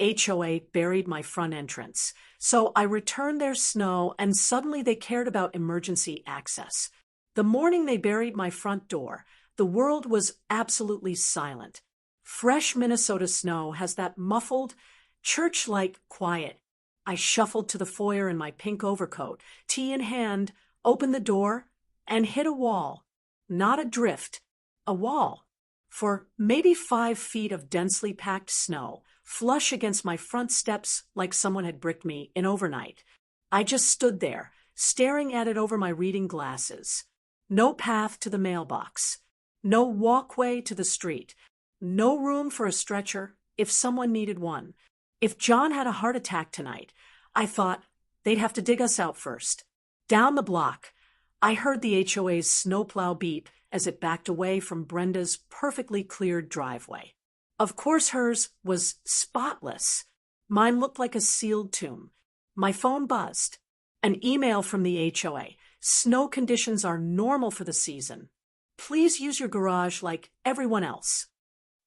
HOA buried my front entrance. So I returned their snow, and suddenly they cared about emergency access. The morning they buried my front door, the world was absolutely silent. Fresh Minnesota snow has that muffled, church-like quiet. I shuffled to the foyer in my pink overcoat, tea in hand, opened the door, and hit a wall. Not a drift, a wall. For maybe 5 feet of densely packed snow, flush against my front steps like someone had bricked me in overnight. I just stood there, staring at it over my reading glasses. No path to the mailbox. No walkway to the street. No room for a stretcher if someone needed one. If John had a heart attack tonight, I thought they'd have to dig us out first. Down the block, I heard the HOA's snowplow beep as it backed away from Brenda's perfectly cleared driveway. Of course hers was spotless. Mine looked like a sealed tomb. My phone buzzed. An email from the HOA. Snow conditions are normal for the season. Please use your garage like everyone else.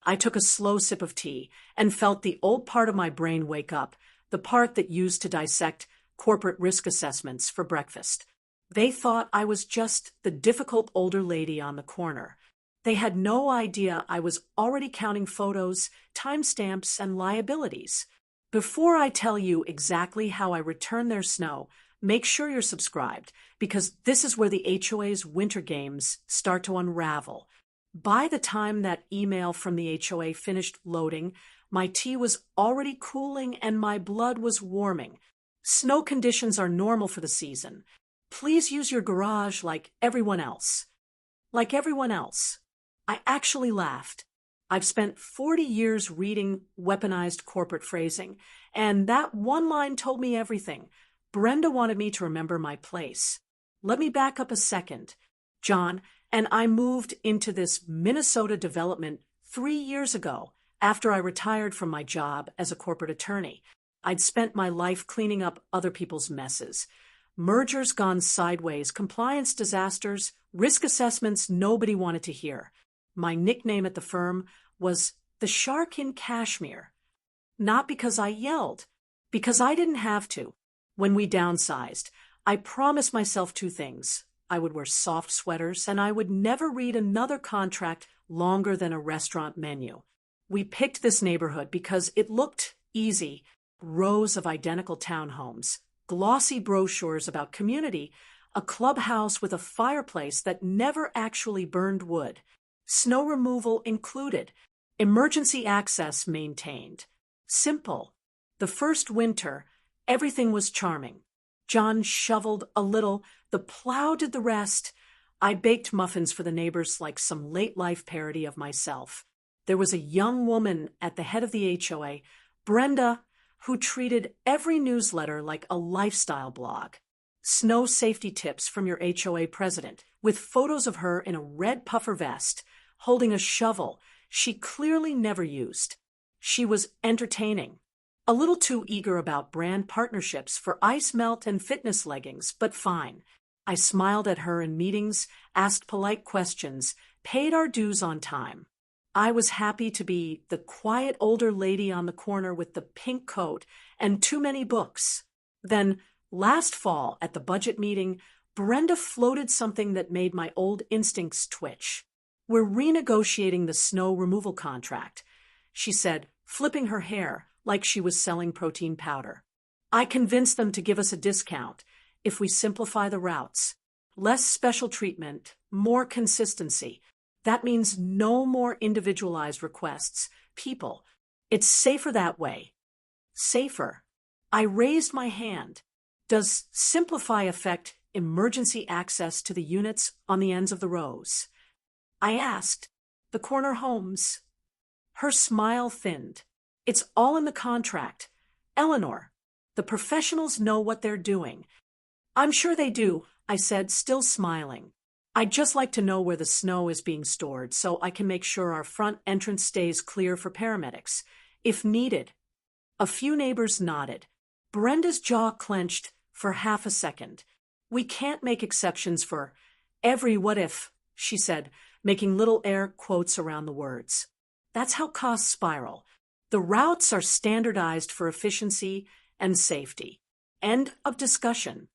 I took a slow sip of tea and felt the old part of my brain wake up, the part that used to dissect corporate risk assessments for breakfast. They thought I was just the difficult older lady on the corner. They had no idea I was already counting photos, timestamps, and liabilities. Before I tell you exactly how I returned their snow, make sure you're subscribed, because this is where the HOA's winter games start to unravel. By the time that email from the HOA finished loading, my tea was already cooling and my blood was warming. Snow conditions are normal for the season. Please use your garage like everyone else. Like everyone else. I actually laughed. I've spent 40 years reading weaponized corporate phrasing, and that one line told me everything. Brenda wanted me to remember my place. Let me back up a second. John and I moved into this Minnesota development 3 years ago after I retired from my job as a corporate attorney. I'd spent my life cleaning up other people's messes. Mergers gone sideways, compliance disasters, risk assessments nobody wanted to hear. My nickname at the firm was the Shark in Kashmir. Not because I yelled, because I didn't have to. When we downsized, I promised myself 2 things. I would wear soft sweaters, and I would never read another contract longer than a restaurant menu. We picked this neighborhood because it looked easy. Rows of identical townhomes, glossy brochures about community, a clubhouse with a fireplace that never actually burned wood, snow removal included, emergency access maintained. Simple. The first winter, everything was charming. John shoveled a little, the plow did the rest. I baked muffins for the neighbors like some late-life parody of myself. There was a young woman at the head of the HOA, Brenda, who treated every newsletter like a lifestyle blog. Snow safety tips from your HOA president, with photos of her in a red puffer vest, holding a shovel she clearly never used. She was entertaining. A little too eager about brand partnerships for ice melt and fitness leggings, but fine. I smiled at her in meetings, asked polite questions, paid our dues on time. I was happy to be the quiet older lady on the corner with the pink coat and too many books. Then, last fall at the budget meeting, Brenda floated something that made my old instincts twitch. We're renegotiating the snow removal contract, she said, flipping her hair like she was selling protein powder. I convinced them to give us a discount if we simplify the routes. Less special treatment, more consistency. That means no more individualized requests. People. It's safer that way. Safer. I raised my hand. Does simplify affect emergency access to the units on the ends of the rows? I asked. The corner homes. Her smile thinned. It's all in the contract. Eleanor, the professionals know what they're doing. I'm sure they do, I said, still smiling. I'd just like to know where the snow is being stored so I can make sure our front entrance stays clear for paramedics, if needed. A few neighbors nodded. Brenda's jaw clenched for half a second. We can't make exceptions for every what if, she said, making little air quotes around the words. That's how costs spiral. The routes are standardized for efficiency and safety. End of discussion.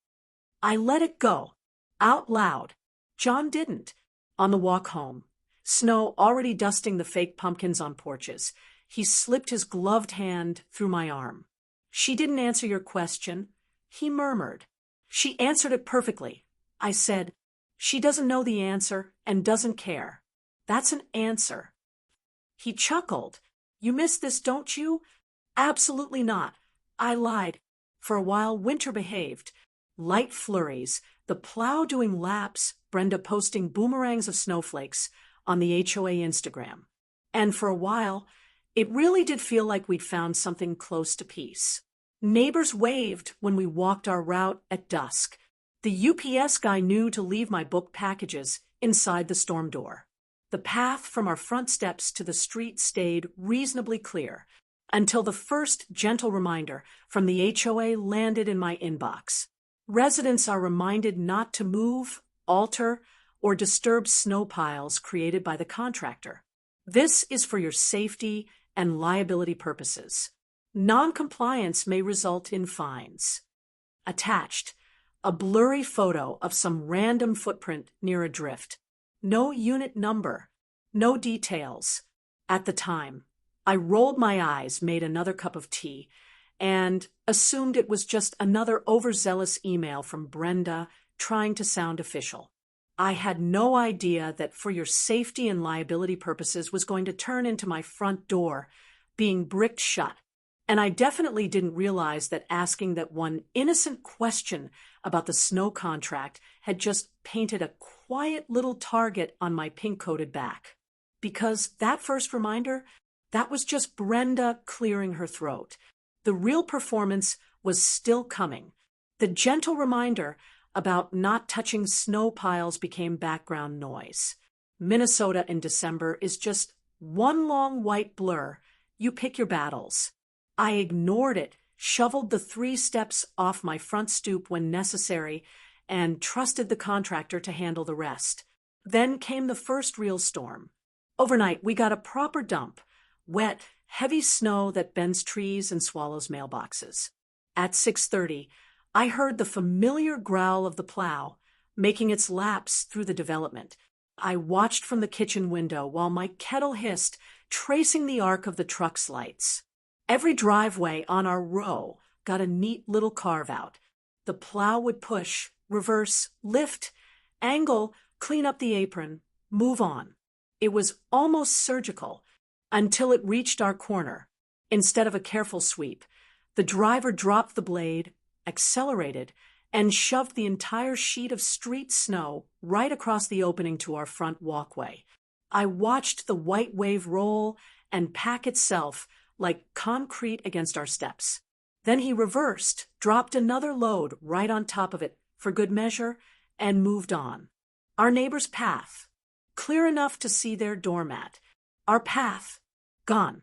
I let it go. Out loud. John didn't. On the walk home, snow already dusting the fake pumpkins on porches, he slipped his gloved hand through my arm. She didn't answer your question, he murmured. She answered it perfectly. I said, she doesn't know the answer and doesn't care. That's an answer. He chuckled. You miss this, don't you? Absolutely not. I lied. For a while, winter behaved. Light flurries, the plow doing laps, Brenda posting boomerangs of snowflakes on the HOA Instagram. And for a while, it really did feel like we'd found something close to peace. Neighbors waved when we walked our route at dusk. The UPS guy knew to leave my book packages inside the storm door. The path from our front steps to the street stayed reasonably clear until the first gentle reminder from the HOA landed in my inbox. Residents are reminded not to move, alter, or disturb snow piles created by the contractor. This is for your safety and liability purposes. Non-compliance may result in fines. Attached, a blurry photo of some random footprint near a drift. No unit number, no details. At the time, I rolled my eyes, made another cup of tea, and assumed it was just another overzealous email from Brenda trying to sound official. I had no idea that for your safety and liability purposes was going to turn into my front door being bricked shut. And I definitely didn't realize that asking that one innocent question about the snow contract had just painted a quiet little target on my pink-coated back. Because that first reminder, that was just Brenda clearing her throat. The real performance was still coming. The gentle reminder about not touching snow piles became background noise. Minnesota in December is just one long white blur. You pick your battles. I ignored it, shoveled the 3 steps off my front stoop when necessary, and trusted the contractor to handle the rest. Then came the first real storm. Overnight, we got a proper dump. Wet, heavy snow that bends trees and swallows mailboxes. At 6:30, I heard the familiar growl of the plow, making its laps through the development. I watched from the kitchen window while my kettle hissed, tracing the arc of the truck's lights. Every driveway on our row got a neat little carve-out. The plow would push, reverse, lift, angle, clean up the apron, move on. It was almost surgical until it reached our corner. Instead of a careful sweep, the driver dropped the blade, accelerated, and shoved the entire sheet of street snow right across the opening to our front walkway. I watched the white wave roll and pack itself like concrete against our steps. Then he reversed, dropped another load right on top of it for good measure, and moved on. Our neighbor's path, clear enough to see their doormat. Our path, gone.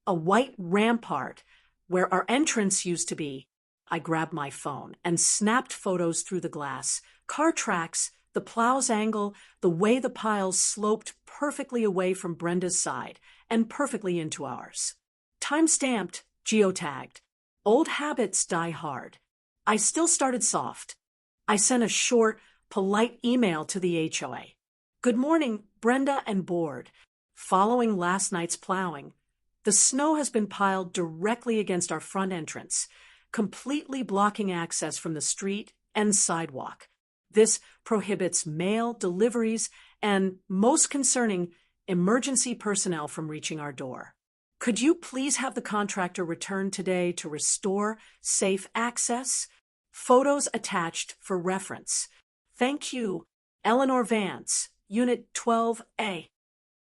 A white rampart where our entrance used to be. I grabbed my phone and snapped photos through the glass. Car tracks, the plow's angle, the way the piles sloped perfectly away from Brenda's side and perfectly into ours. Time-stamped, geotagged. Old habits die hard. I still started soft. I sent a short, polite email to the HOA. Good morning, Brenda and board. Following last night's plowing, the snow has been piled directly against our front entrance, completely blocking access from the street and sidewalk. This prohibits mail, deliveries, and, most concerning, emergency personnel from reaching our door. Could you please have the contractor return today to restore safe access? Photos attached for reference. Thank you, Eleanor Vance, Unit 12A.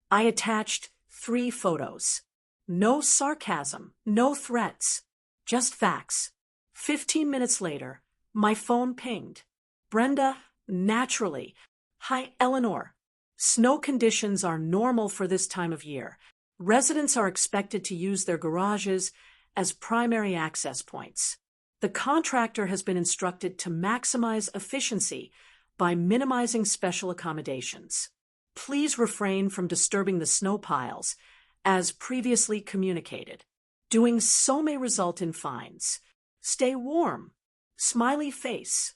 I attached 3 photos. No sarcasm, no threats, just facts. 15 minutes later, my phone pinged. Brenda, naturally. Hi, Eleanor. Snow conditions are normal for this time of year. Residents are expected to use their garages as primary access points. The contractor has been instructed to maximize efficiency by minimizing special accommodations. Please refrain from disturbing the snow piles, as previously communicated. Doing so may result in fines. Stay warm. Smiley face.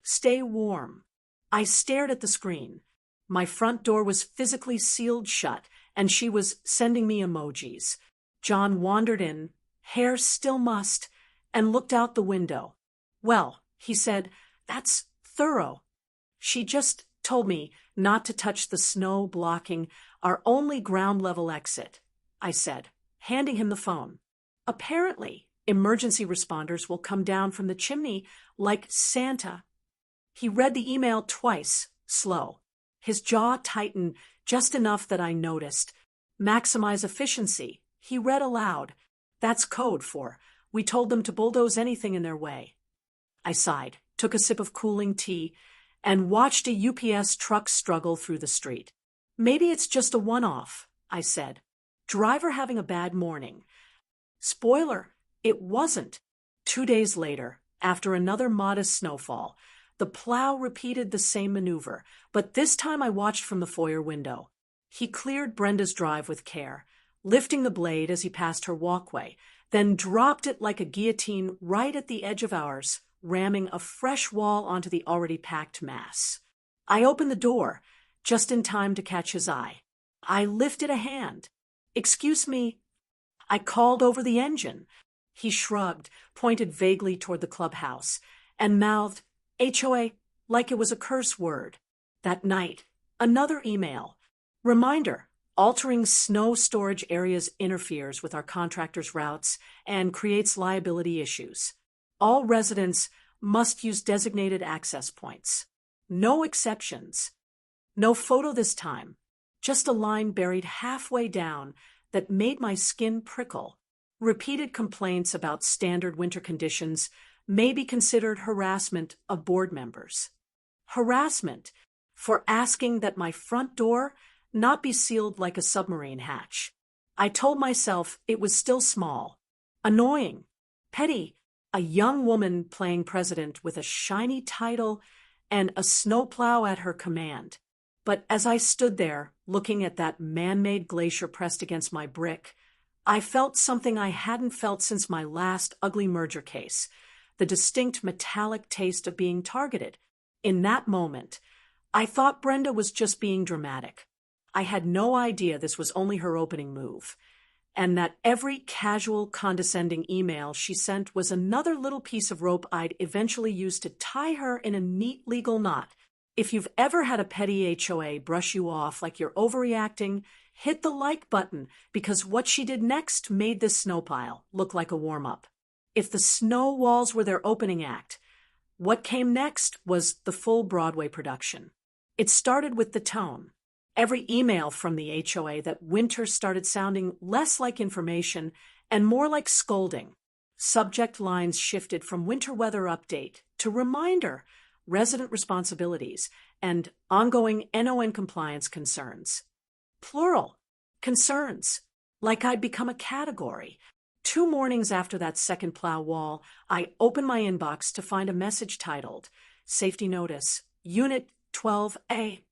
Stay warm. I stared at the screen. My front door was physically sealed shut, and she was sending me emojis. John wandered in, hair still mussed, and looked out the window. "Well," he said, "that's thorough." She just told me not to touch the snow blocking our only ground-level exit, I said, handing him the phone. "Apparently, emergency responders will come down from the chimney like Santa." He read the email twice, slow. His jaw tightened just enough that I noticed. "Maximize efficiency," he read aloud. "That's code for, we told them to bulldoze anything in their way." I sighed, took a sip of cooling tea, and watched a UPS truck struggle through the street. "Maybe it's just a one-off," I said. "Driver having a bad morning." Spoiler, it wasn't. 2 days later, after another modest snowfall, the plow repeated the same maneuver, but this time I watched from the foyer window. He cleared Brenda's drive with care, lifting the blade as he passed her walkway, then dropped it like a guillotine right at the edge of ours, ramming a fresh wall onto the already packed mass. I opened the door, just in time to catch his eye. I lifted a hand. "Excuse me." I called over the engine. He shrugged, pointed vaguely toward the clubhouse, and mouthed HOA like it was a curse word. That night, another email. "Reminder, altering snow storage areas interferes with our contractors' routes and creates liability issues. All residents must use designated access points. No exceptions." No photo this time, just a line buried halfway down that made my skin prickle. Repeated complaints about standard winter conditions may be considered harassment of board members. Harassment for asking that my front door not be sealed like a submarine hatch. I told myself it was still small, annoying, petty, a young woman playing president with a shiny title and a snowplow at her command. But as I stood there, looking at that man-made glacier pressed against my brick, I felt something I hadn't felt since my last ugly merger case, the distinct metallic taste of being targeted. In that moment, I thought Brenda was just being dramatic. I had no idea this was only her opening move, and that every casual, condescending email she sent was another little piece of rope I'd eventually use to tie her in a neat legal knot. If you've ever had a petty HOA brush you off like you're overreacting, hit the like button, because what she did next made this snow pile look like a warm-up. If the snow walls were their opening act, what came next was the full Broadway production. It started with the tone. Every email from the HOA that winter started sounding less like information and more like scolding. Subject lines shifted from winter weather update to reminder, resident responsibilities, and ongoing NON compliance concerns. Plural, concerns, like I'd become a category. 2 mornings after that second plow wall, I opened my inbox to find a message titled, "Safety Notice, Unit 12A.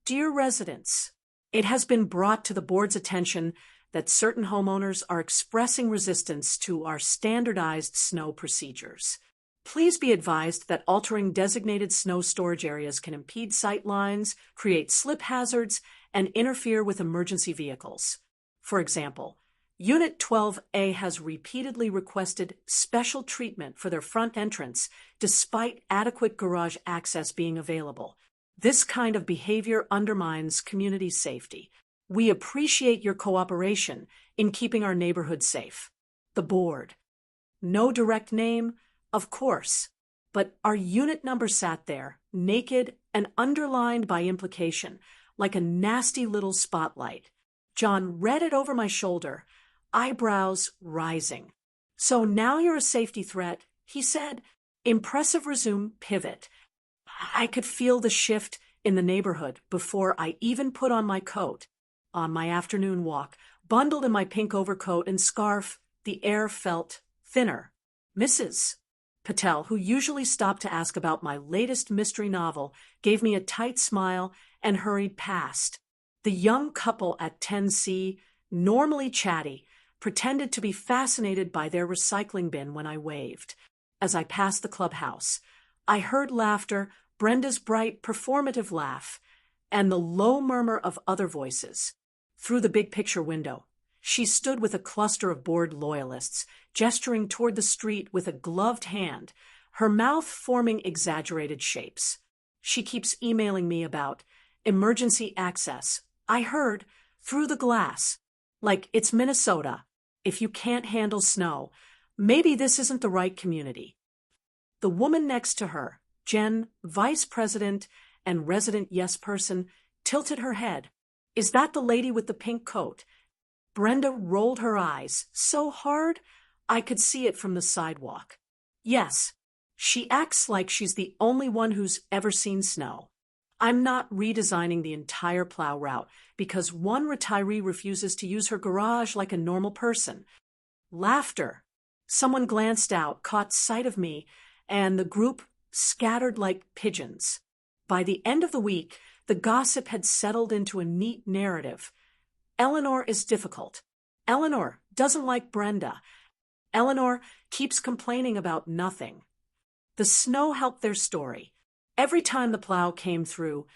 Dear residents, it has been brought to the board's attention that certain homeowners are expressing resistance to our standardized snow procedures. Please be advised that altering designated snow storage areas can impede sight lines, create slip hazards, and interfere with emergency vehicles. For example, Unit 12A has repeatedly requested special treatment for their front entrance despite adequate garage access being available. This kind of behavior undermines community safety. We appreciate your cooperation in keeping our neighborhood safe. The board." No direct name, of course, but our unit number sat there, naked and underlined by implication, like a nasty little spotlight. John read it over my shoulder, eyebrows rising. "So now you're a safety threat," he said. Impressive resume pivot. I could feel the shift in the neighborhood before I even put on my coat. On my afternoon walk, bundled in my pink overcoat and scarf, the air felt thinner. Mrs. Patel, who usually stopped to ask about my latest mystery novel, gave me a tight smile and hurried past. The young couple at 10C, normally chatty, pretended to be fascinated by their recycling bin when I waved. As I passed the clubhouse, I heard laughter, Brenda's bright, performative laugh, and the low murmur of other voices. Through the big picture window, she stood with a cluster of bored loyalists, gesturing toward the street with a gloved hand, her mouth forming exaggerated shapes. She keeps emailing me about emergency access. I heard, through the glass, like it's Minnesota. If you can't handle snow, maybe this isn't the right community. The woman next to her, Jen, vice president and resident yes person, tilted her head. Is that the lady with the pink coat? Brenda rolled her eyes so hard I could see it from the sidewalk. Yes, she acts like she's the only one who's ever seen snow. I'm not redesigning the entire plow route because one retiree refuses to use her garage like a normal person. Laughter. Someone glanced out, caught sight of me, and the group scattered like pigeons. By the end of the week, the gossip had settled into a neat narrative. Eleanor is difficult. Eleanor doesn't like Brenda. Eleanor keeps complaining about nothing. The snow helped their story. Every time the plow came through,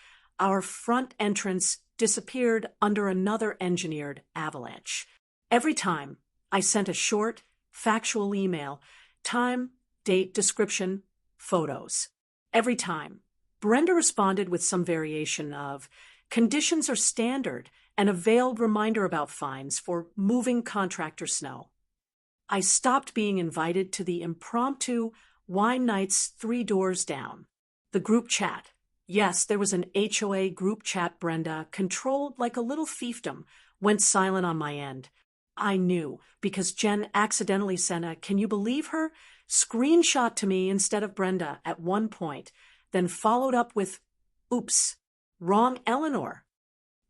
our front entrance disappeared under another engineered avalanche. Every time, I sent a short, factual email, time, date, description, photos. Every time, Brenda responded with some variation of, conditions are standard, and a veiled reminder about fines for moving contractor snow. I stopped being invited to the impromptu wine nights 3 doors down. The group chat. Yes, there was an HOA group chat Brenda, controlled like a little fiefdom, went silent on my end. I knew, because Jen accidentally sent a, can you believe her? Screenshot to me instead of Brenda at one point, then followed up with, oops, wrong Eleanor.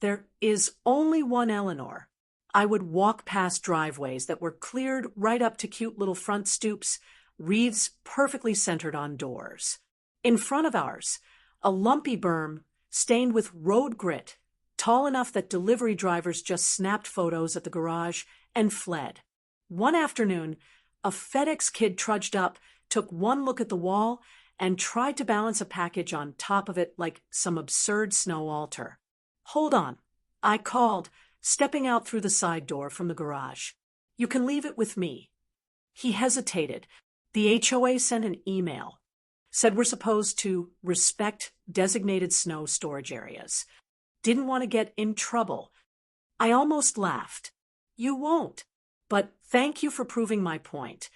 There is only one Eleanor. I would walk past driveways that were cleared right up to cute little front stoops, wreaths perfectly centered on doors. In front of ours, a lumpy berm stained with road grit, tall enough that delivery drivers just snapped photos at the garage and fled. One afternoon, a FedEx kid trudged up, took one look at the wall, and tried to balance a package on top of it like some absurd snow altar. Hold on, I called, stepping out through the side door from the garage. You can leave it with me. He hesitated. The HOA sent an email. Said we're supposed to respect designated snow storage areas. Didn't want to get in trouble. I almost laughed. You won't. But thank you for proving my point.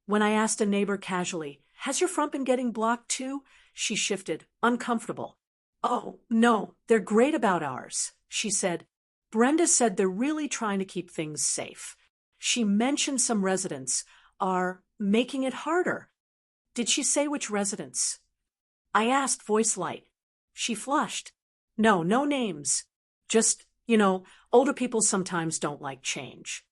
When I asked a neighbor casually, has your front been getting blocked too? She shifted, uncomfortable. Oh, no, they're great about ours, she said. Brenda said they're really trying to keep things safe. She mentioned some residents are making it harder. Did she say which residents? I asked, voice light. She flushed. No names. Just, older people sometimes don't like change.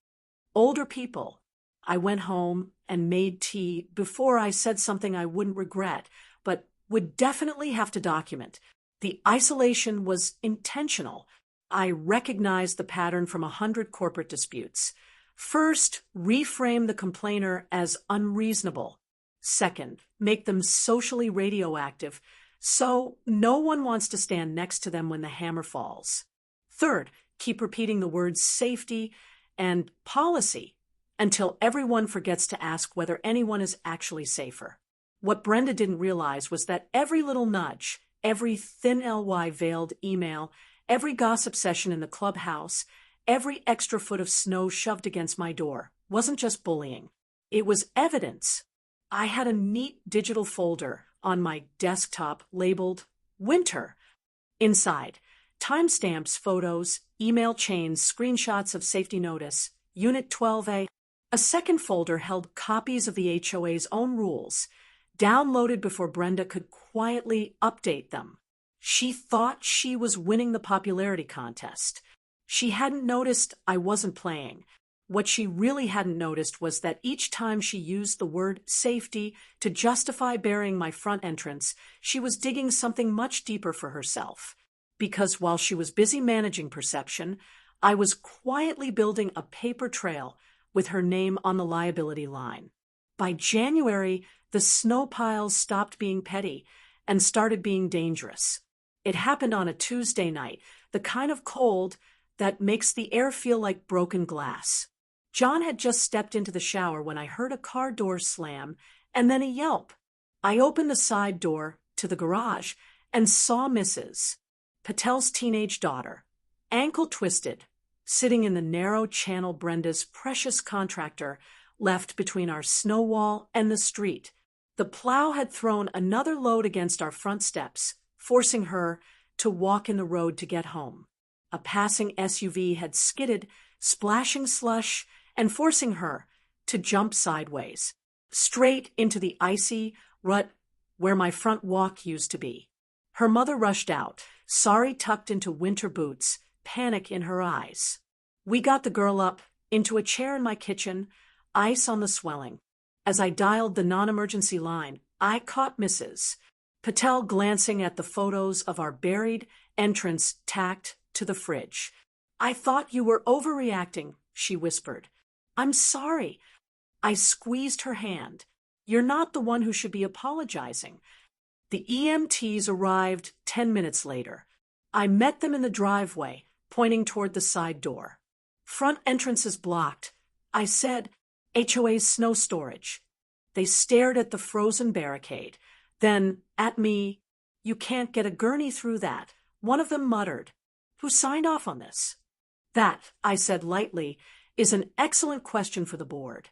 Older people. I went home and made tea before I said something I wouldn't regret, but would definitely have to document. The isolation was intentional. I recognized the pattern from 100 corporate disputes. First, reframe the complainer as unreasonable. Second, make them socially radioactive, so no one wants to stand next to them when the hammer falls. Third, keep repeating the words safety and policy until everyone forgets to ask whether anyone is actually safer. What Brenda didn't realize was that every little nudge, every thin LY veiled email, every gossip session in the clubhouse, every extra foot of snow shoved against my door wasn't just bullying. It was evidence. I had a neat digital folder on my desktop labeled Winter. Inside, timestamps, photos, email chains, screenshots of safety notice, Unit 12A. A second folder held copies of the HOA's own rules, downloaded before Brenda could quietly update them. She thought she was winning the popularity contest. She hadn't noticed I wasn't playing. What she really hadn't noticed was that each time she used the word safety to justify burying my front entrance, she was digging something much deeper for herself. Because while she was busy managing perception, I was quietly building a paper trail with her name on the liability line. By January, the snow piles stopped being petty and started being dangerous. It happened on a Tuesday night, the kind of cold that makes the air feel like broken glass. John had just stepped into the shower when I heard a car door slam and then a yelp. I opened the side door to the garage and saw Mrs. Patel's teenage daughter, ankle twisted, sitting in the narrow channel Brenda's precious contractor left between our snow wall and the street. The plow had thrown another load against our front steps, forcing her to walk in the road to get home. A passing SUV had skidded, splashing slush and forcing her to jump sideways, straight into the icy rut where my front walk used to be. Her mother rushed out, sari tucked into winter boots, panic in her eyes. We got the girl up into a chair in my kitchen, ice on the swelling. As I dialed the non-emergency line, I caught Mrs. Patel glancing at the photos of our buried entrance tacked to the fridge. "I thought you were overreacting," she whispered. "I'm sorry." I squeezed her hand. "You're not the one who should be apologizing." The EMTs arrived 10 minutes later. I met them in the driveway, pointing toward the side door. "Front entrance is blocked," I said. "HOA's snow storage." They stared at the frozen barricade, then at me. "You can't get a gurney through that," one of them muttered. "Who signed off on this?" "That," I said lightly, "is an excellent question for the board."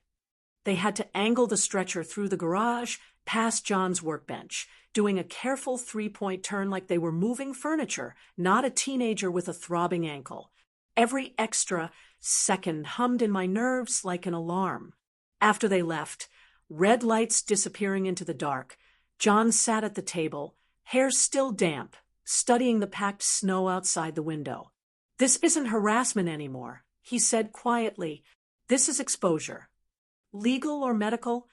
They had to angle the stretcher through the garage, past John's workbench, doing a careful three-point turn like they were moving furniture, not a teenager with a throbbing ankle. Every extra second hummed in my nerves like an alarm. After they left, red lights disappearing into the dark, John sat at the table, hair still damp, studying the packed snow outside the window. "This isn't harassment anymore," he said quietly. "This is exposure." "Legal or medical?"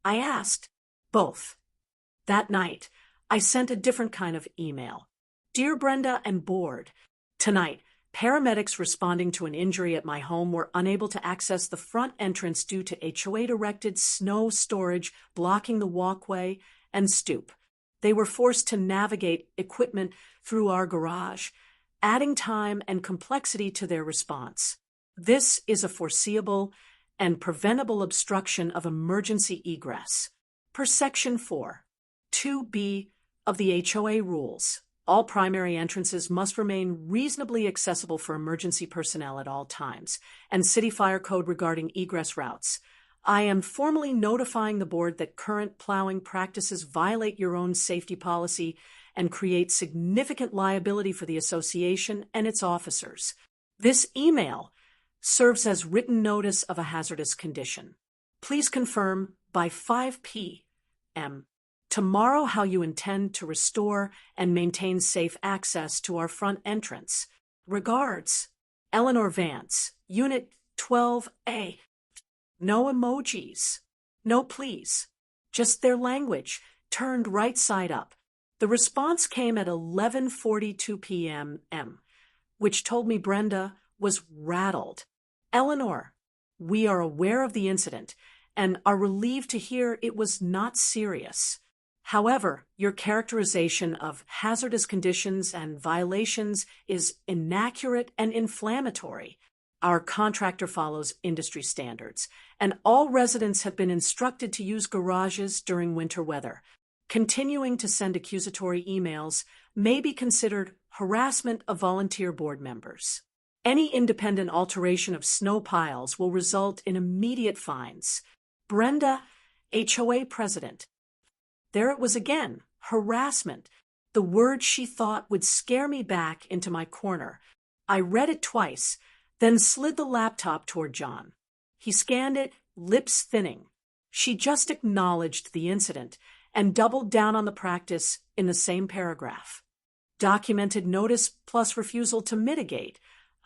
I asked. "Both." That night, I sent a different kind of email. "Dear Brenda and Board, tonight, paramedics responding to an injury at my home were unable to access the front entrance due to HOA-directed snow storage blocking the walkway and stoop. They were forced to navigate equipment through our garage, adding time and complexity to their response. This is a foreseeable and preventable obstruction of emergency egress. Per Section 4, 2B of the HOA rules, all primary entrances must remain reasonably accessible for emergency personnel at all times, and City Fire Code regarding egress routes. I am formally notifying the board that current plowing practices violate your own safety policy and create significant liability for the association and its officers. This email serves as written notice of a hazardous condition. Please confirm by 5 p.m. tomorrow how you intend to restore and maintain safe access to our front entrance. Regards, Eleanor Vance, Unit 12A. No emojis. No please. Just their language, turned right side up. The response came at 11:42 p.m., which told me Brenda was rattled. "Eleanor, we are aware of the incident and are relieved to hear it was not serious. However, your characterization of hazardous conditions and violations is inaccurate and inflammatory. Our contractor follows industry standards, and all residents have been instructed to use garages during winter weather. Continuing to send accusatory emails may be considered harassment of volunteer board members. Any independent alteration of snow piles will result in immediate fines. Brenda, HOA president." There it was again, harassment, the word she thought would scare me back into my corner. I read it twice, then slid the laptop toward John. He scanned it, lips thinning. She just acknowledged the incident and doubled down on the practice in the same paragraph. "Documented notice plus refusal to mitigate,"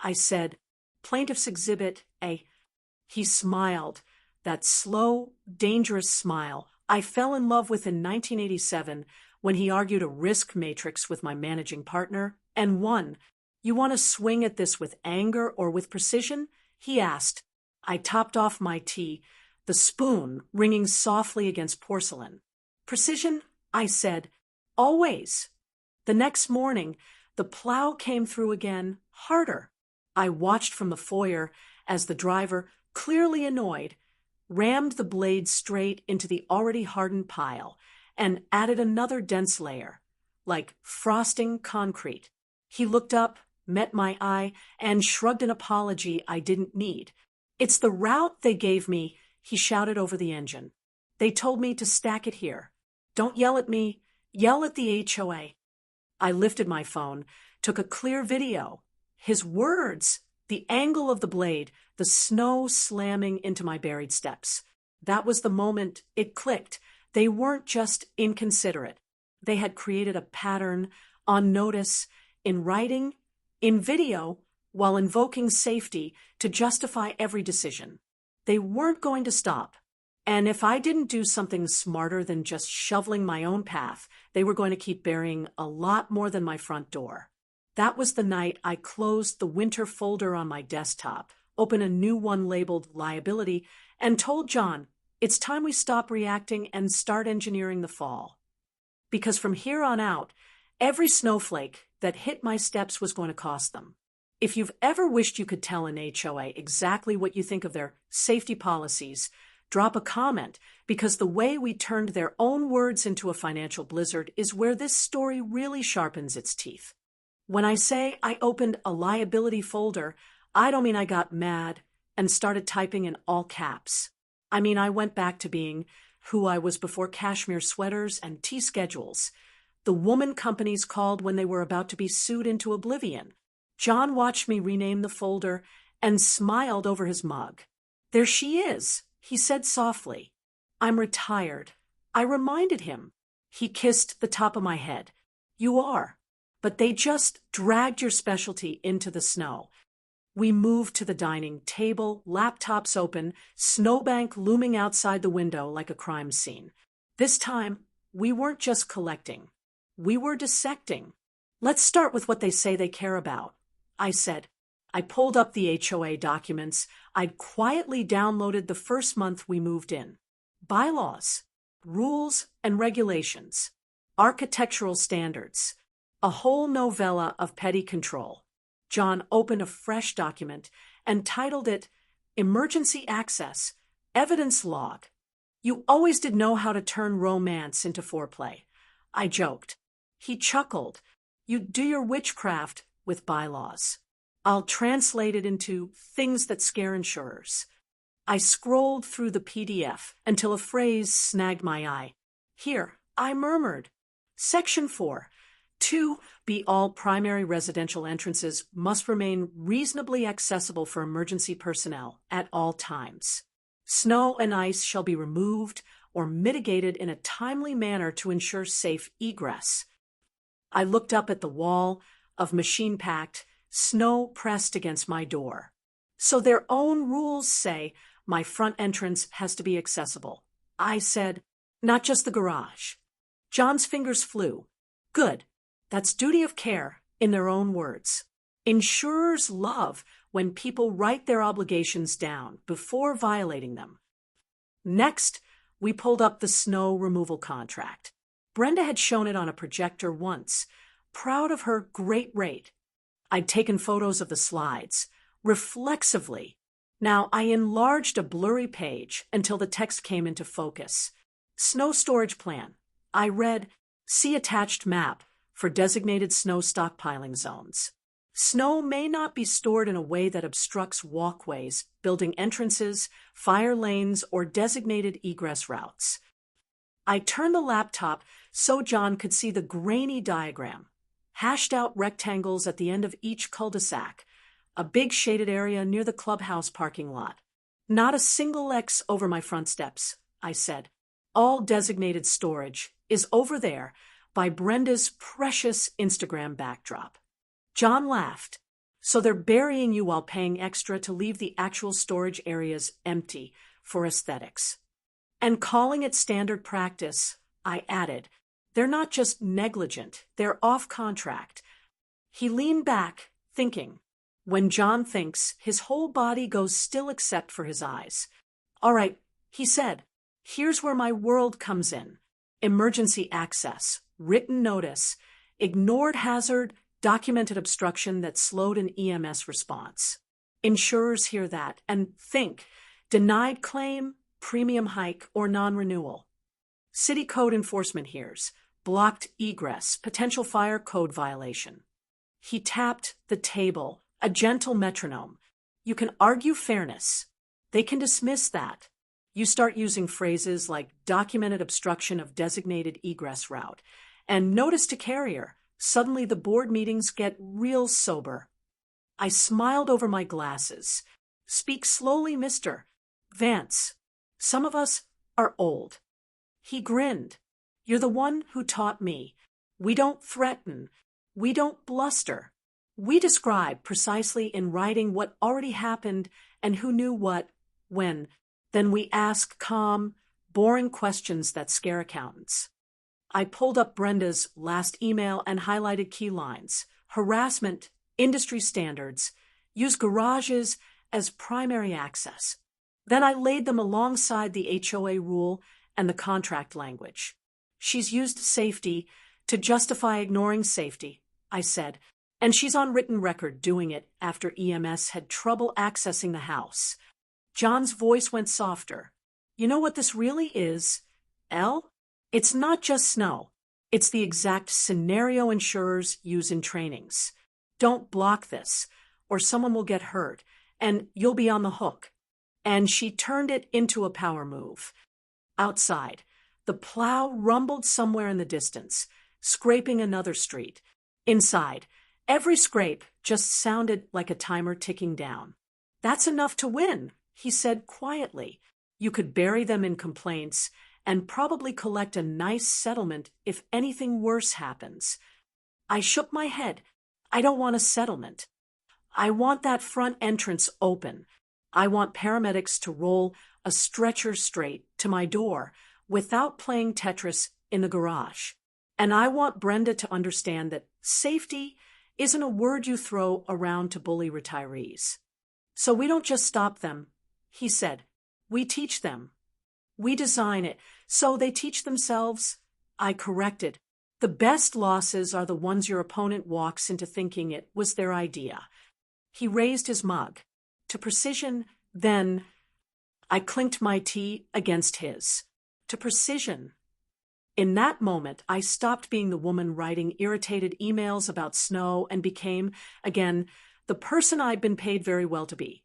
I said. "Plaintiff's Exhibit A." He smiled, that slow, dangerous smile I fell in love with in 1987 when he argued a risk matrix with my managing partner and won. You want to swing at this with anger or with precision? He asked. I topped off my tea, the spoon ringing softly against porcelain. Precision? I said. Always. The next morning, the plow came through again, harder. I watched from the foyer as the driver, clearly annoyed, rammed the blade straight into the already hardened pile and added another dense layer, like frosting concrete. He looked up, met my eye, and shrugged an apology I didn't need. It's the route they gave me, he shouted over the engine. They told me to stack it here. Don't yell at me, yell at the HOA. I lifted my phone, took a clear video. His words, the angle of the blade, the snow slamming into my buried steps. That was the moment it clicked. They weren't just inconsiderate. They had created a pattern on notice, in writing, in video, while invoking safety to justify every decision. They weren't going to stop. And if I didn't do something smarter than just shoveling my own path, they were going to keep burying a lot more than my front door. That was the night I closed the winter folder on my desktop, opened a new one labeled liability, and told John, it's time we stop reacting and start engineering the fall. Because from here on out, every snowflake that hit my steps was going to cost them. If you've ever wished you could tell an HOA exactly what you think of their safety policies, drop a comment, because the way we turned their own words into a financial blizzard is where this story really sharpens its teeth. When I say I opened a liability folder, I don't mean I got mad and started typing in all caps. I mean I went back to being who I was before cashmere sweaters and tea schedules, the woman companies called when they were about to be sued into oblivion. John watched me rename the folder and smiled over his mug. There she is, he said softly. I'm retired. I reminded him. He kissed the top of my head. You are. But they just dragged your specialty into the snow. We moved to the dining table, laptops open, snowbank looming outside the window like a crime scene. This time, we weren't just collecting. We were dissecting. Let's start with what they say they care about, I said. I pulled up the HOA documents I'd quietly downloaded the first month we moved in. Bylaws, rules and regulations, architectural standards, a whole novella of petty control. John opened a fresh document and titled it Emergency Access, Evidence Log. You always did know how to turn romance into foreplay. I joked. He chuckled. You do your witchcraft with bylaws. I'll translate it into things that scare insurers. I scrolled through the PDF until a phrase snagged my eye. Here, I murmured. Section 4. 2. All primary residential entrances must remain reasonably accessible for emergency personnel at all times. Snow and ice shall be removed or mitigated in a timely manner to ensure safe egress. I looked up at the wall of machine-packed, snow pressed against my door. So their own rules say my front entrance has to be accessible. I said, not just the garage. John's fingers flew. Good. That's duty of care in their own words. Insurers love when people write their obligations down before violating them. Next, we pulled up the snow removal contract. Brenda had shown it on a projector once, proud of her great rate. I'd taken photos of the slides, reflexively. Now I enlarged a blurry page until the text came into focus. Snow storage plan. I read, see attached map for designated snow stockpiling zones. Snow may not be stored in a way that obstructs walkways, building entrances, fire lanes, or designated egress routes. I turned the laptop so John could see the grainy diagram, hashed out rectangles at the end of each cul-de-sac, a big shaded area near the clubhouse parking lot. Not a single X over my front steps, I said. All designated storage is over there by Brenda's precious Instagram backdrop. John laughed. So they're burying you while paying extra to leave the actual storage areas empty for aesthetics. And calling it standard practice, I added, they're not just negligent, they're off contract. He leaned back, thinking. When John thinks, his whole body goes still except for his eyes. All right, he said, here's where my world comes in. Emergency access, written notice, ignored hazard, documented obstruction that slowed an EMS response. Insurers hear that and think, denied claim, premium hike, or non-renewal. City code enforcement hears, blocked egress, potential fire code violation. He tapped the table, a gentle metronome. You can argue fairness. They can dismiss that. You start using phrases like documented obstruction of designated egress route and notice to carrier. Suddenly the board meetings get real sober. I smiled over my glasses. Speak slowly, Mr. Vance. Some of us are old. He grinned. You're the one who taught me. We don't threaten. We don't bluster. We describe precisely in writing what already happened and who knew what, when. Then we ask calm, boring questions that scare accountants. I pulled up Brenda's last email and highlighted key lines. Harassment, industry standards, use garages as primary access. Then I laid them alongside the HOA rule and the contract language. She's used safety to justify ignoring safety, I said, and she's on written record doing it after EMS had trouble accessing the house. John's voice went softer. You know what this really is, Elle? It's not just snow. It's the exact scenario insurers use in trainings. Don't block this, or someone will get hurt, and you'll be on the hook. And she turned it into a power move. Outside, the plow rumbled somewhere in the distance, scraping another street. Inside, every scrape just sounded like a timer ticking down. That's enough to win, he said quietly. You could bury them in complaints and probably collect a nice settlement if anything worse happens. I shook my head. I don't want a settlement. I want that front entrance open. I want paramedics to roll a stretcher straight to my door without playing Tetris in the garage. And I want Brenda to understand that safety isn't a word you throw around to bully retirees. So we don't just stop them, he said. We teach them. We design it so they teach themselves. I corrected. The best losses are the ones your opponent walks into thinking it was their idea. He raised his mug. To precision, then. I clinked my tea against his. To precision. In that moment, I stopped being the woman writing irritated emails about snow and became, again, the person I'd been paid very well to be.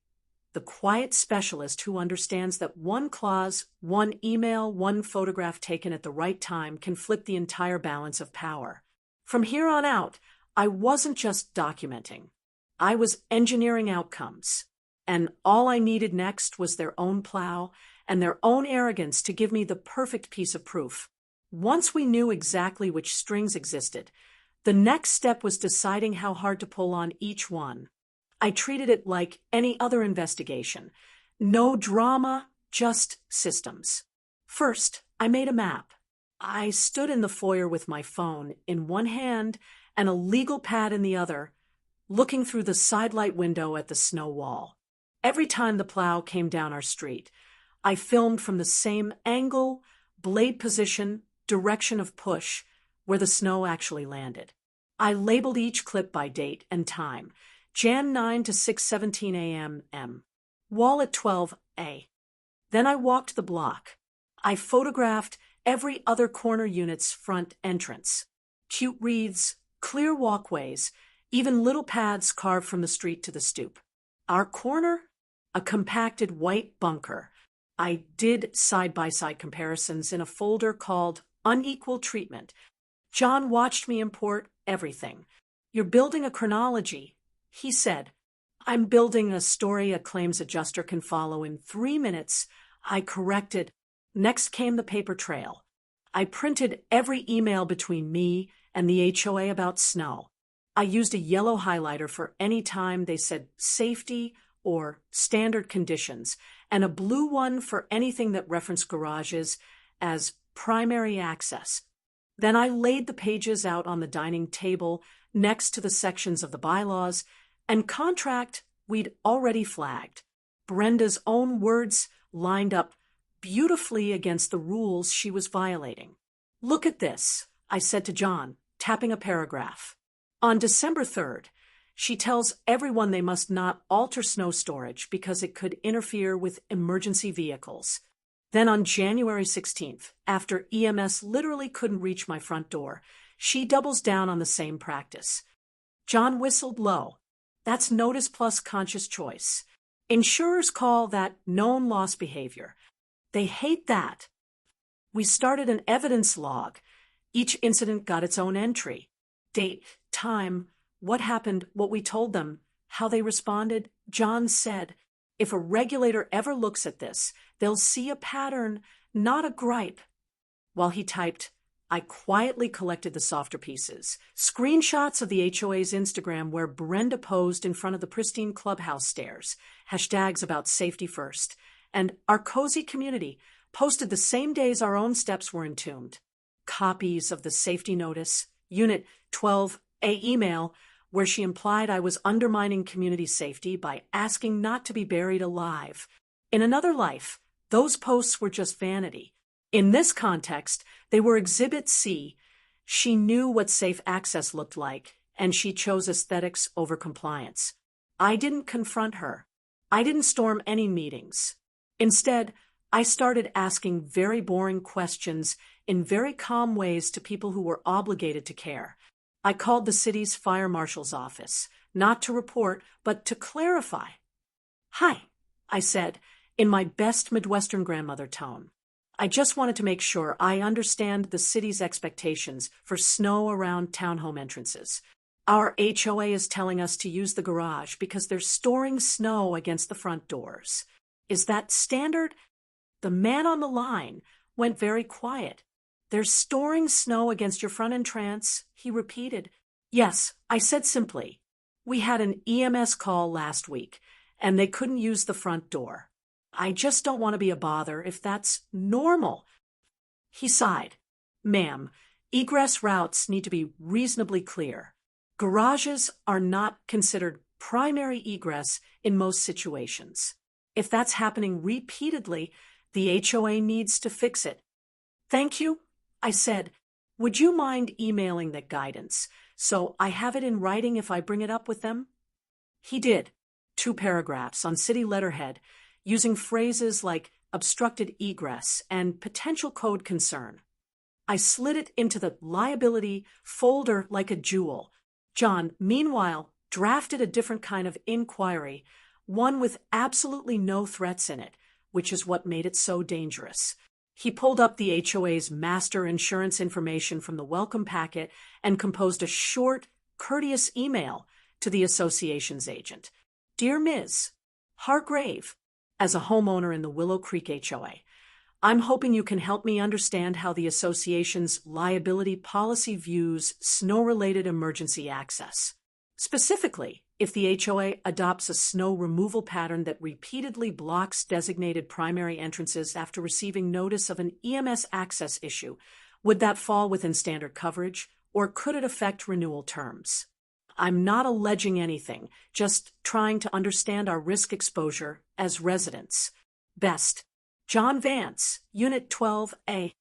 The quiet specialist who understands that one clause, one email, one photograph taken at the right time can flip the entire balance of power. From here on out, I wasn't just documenting. I was engineering outcomes. And all I needed next was their own plow and their own arrogance to give me the perfect piece of proof. Once we knew exactly which strings existed, the next step was deciding how hard to pull on each one. I treated it like any other investigation. No drama, just systems. First, I made a map. I stood in the foyer with my phone in one hand and a legal pad in the other, looking through the sidelight window at the snow wall. Every time the plow came down our street, I filmed from the same angle, blade position, direction of push, where the snow actually landed. I labeled each clip by date and time. Jan 9 to 6:17 a.m. M. Wall at 12 A. Then I walked the block. I photographed every other corner unit's front entrance. Cute wreaths, clear walkways, even little paths carved from the street to the stoop. Our corner? A compacted white bunker. I did side-by-side comparisons in a folder called Unequal Treatment. John watched me import everything. You're building a chronology, he said. I'm building a story a claims adjuster can follow in 3 minutes. I corrected. Next came the paper trail. I printed every email between me and the HOA about snow. I used a yellow highlighter for any time they said safety or standard conditions, and a blue one for anything that referenced garages as primary access. Then I laid the pages out on the dining table next to the sections of the bylaws And contract we'd already flagged. Brenda's own words lined up beautifully against the rules she was violating. "Look at this," I said to John, tapping a paragraph. On December 3rd, she tells everyone they must not alter snow storage because it could interfere with emergency vehicles. Then on January 16th, after EMS literally couldn't reach my front door, she doubles down on the same practice. John whistled low. That's notice plus conscious choice. Insurers call that known loss behavior. They hate that. We started an evidence log. Each incident got its own entry. Date, time, what happened, what we told them, how they responded. John said, if a regulator ever looks at this, they'll see a pattern, not a gripe. While he typed, I quietly collected the softer pieces. Screenshots of the HOA's Instagram where Brenda posed in front of the pristine clubhouse stairs, hashtags about safety first, and our cozy community posted the same days our own steps were entombed. Copies of the safety notice, Unit 12A email, where she implied I was undermining community safety by asking not to be buried alive. In another life, those posts were just vanity. In this context, they were Exhibit C. She knew what safe access looked like, and she chose aesthetics over compliance. I didn't confront her. I didn't storm any meetings. Instead, I started asking very boring questions in very calm ways to people who were obligated to care. I called the city's fire marshal's office, not to report, but to clarify. "Hi," I said, in my best Midwestern grandmother tone. I just wanted to make sure I understand the city's expectations for snow around townhome entrances. Our HOA is telling us to use the garage because they're storing snow against the front doors. Is that standard? The man on the line went very quiet. "They're storing snow against your front entrance," he repeated. "Yes," I said simply. "We had an EMS call last week, and they couldn't use the front door. I just don't want to be a bother if that's normal." He sighed. "Ma'am, egress routes need to be reasonably clear. Garages are not considered primary egress in most situations. If that's happening repeatedly, the HOA needs to fix it." "Thank you," I said. "Would you mind emailing that guidance so I have it in writing if I bring it up with them?" He did. 2 paragraphs on city letterhead, using phrases like obstructed egress and potential code concern. I slid it into the liability folder like a jewel. John, meanwhile, drafted a different kind of inquiry, one with absolutely no threats in it, which is what made it so dangerous. He pulled up the HOA's master insurance information from the welcome packet and composed a short, courteous email to the association's agent. "Dear Ms. Hargrave, as a homeowner in the Willow Creek HOA, I'm hoping you can help me understand how the association's liability policy views snow-related emergency access. Specifically, if the HOA adopts a snow removal pattern that repeatedly blocks designated primary entrances after receiving notice of an EMS access issue, would that fall within standard coverage, or could it affect renewal terms? I'm not alleging anything, just trying to understand our risk exposure as residents. Best, John Vance, Unit 12A.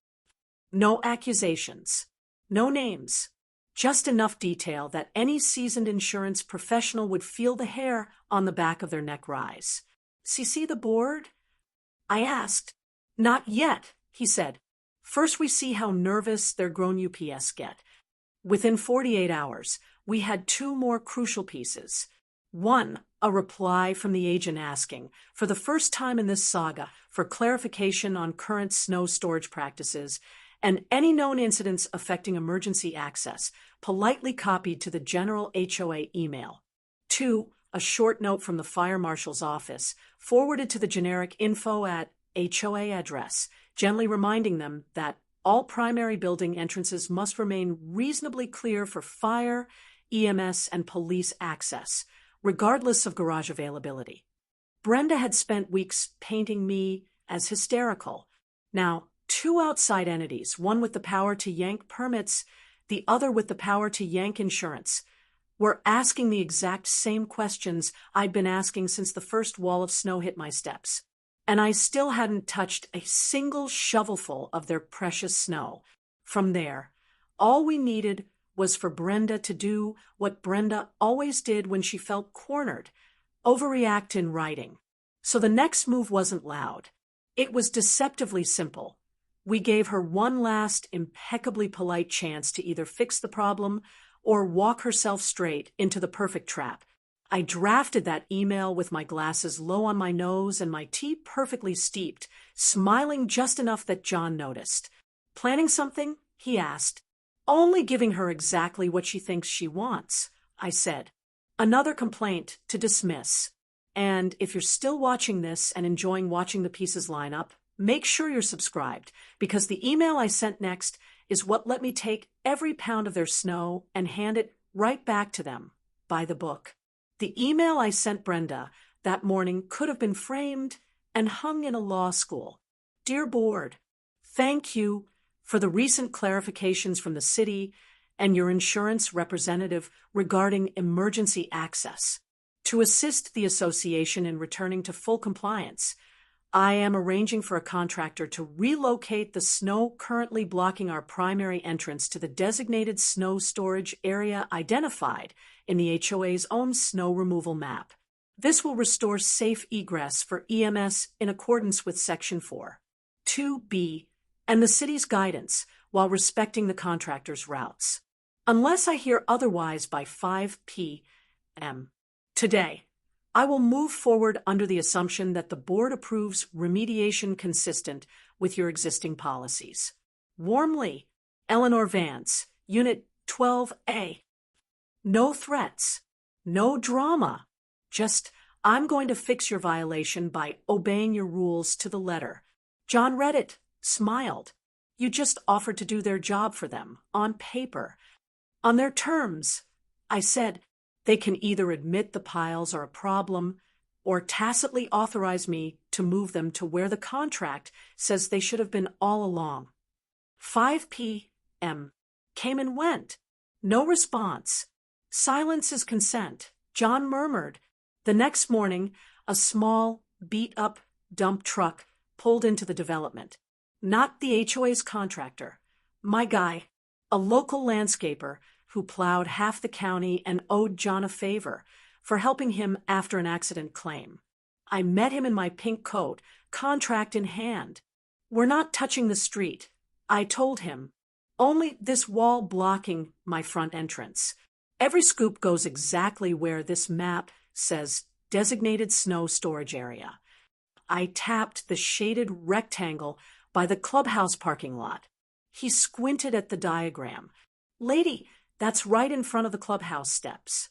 No accusations, no names. Just enough detail that any seasoned insurance professional would feel the hair on the back of their neck rise." "See the board?" I asked. "Not yet," he said. "First we see how nervous their grown UPS get." Within 48 hours, we had 2 more crucial pieces. One, a reply from the agent asking, for the first time in this saga, for clarification on current snow storage practices and any known incidents affecting emergency access, politely copied to the general HOA email. 2, a short note from the fire marshal's office, forwarded to the generic info@HOA address, gently reminding them that all primary building entrances must remain reasonably clear for fire, EMS, and police access, regardless of garage availability. Brenda had spent weeks painting me as hysterical. Now, 2 outside entities, one with the power to yank permits, the other with the power to yank insurance. were asking the exact same questions I'd been asking since the first wall of snow hit my steps. And I still hadn't touched a single shovelful of their precious snow. From there, all we needed was for Brenda to do what Brenda always did when she felt cornered: overreact in writing. So the next move wasn't loud. It was deceptively simple. We gave her one last impeccably polite chance to either fix the problem or walk herself straight into the perfect trap. I drafted that email with my glasses low on my nose and my tea perfectly steeped, smiling just enough that John noticed. "Planning something?" he asked. "Only giving her exactly what she thinks she wants," I said. "Another complaint to dismiss. And if you're still watching this and enjoying watching the pieces line up, make sure you're subscribed, because the email I sent next is what let me take every pound of their snow and hand it right back to them, by the book." The email I sent Brenda that morning could have been framed and hung in a law school. "Dear Board, thank you for the recent clarifications from the city and your insurance representative regarding emergency access. To assist the association in returning to full compliance, I am arranging for a contractor to relocate the snow currently blocking our primary entrance to the designated snow storage area identified in the HOA's own snow removal map. This will restore safe egress for EMS in accordance with Section 4. 2B, and the city's guidance while respecting the contractor's routes. Unless I hear otherwise by 5 p.m. today, I will move forward under the assumption that the board approves remediation consistent with your existing policies. Warmly, Eleanor Vance, Unit 12A. No threats, no drama. Just, I'm going to fix your violation by obeying your rules to the letter. John read it, smiled. You just offered to do their job for them, on paper. On their terms, I said, they can either admit the piles are a problem or tacitly authorize me to move them to where the contract says they should have been all along. 5 p.m. came and went. No response. Silence is consent, John murmured. The next morning, a small, beat-up dump truck pulled into the development. Not the HOA's contractor. My guy, a local landscaper who plowed half the county and owed John a favor for helping him after an accident claim. I met him in my pink coat, contract in hand. "We're not touching the street," I told him. "Only this wall blocking my front entrance. Every scoop goes exactly where this map says designated snow storage area." I tapped the shaded rectangle by the clubhouse parking lot. He squinted at the diagram. "Lady, that's right in front of the clubhouse steps."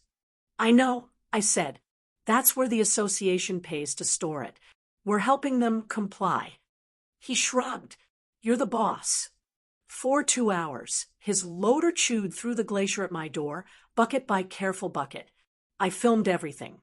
"I know," I said. "That's where the association pays to store it. We're helping them comply." He shrugged. "You're the boss." For 2 hours, his loader chewed through the glacier at my door, bucket by careful bucket. I filmed everything.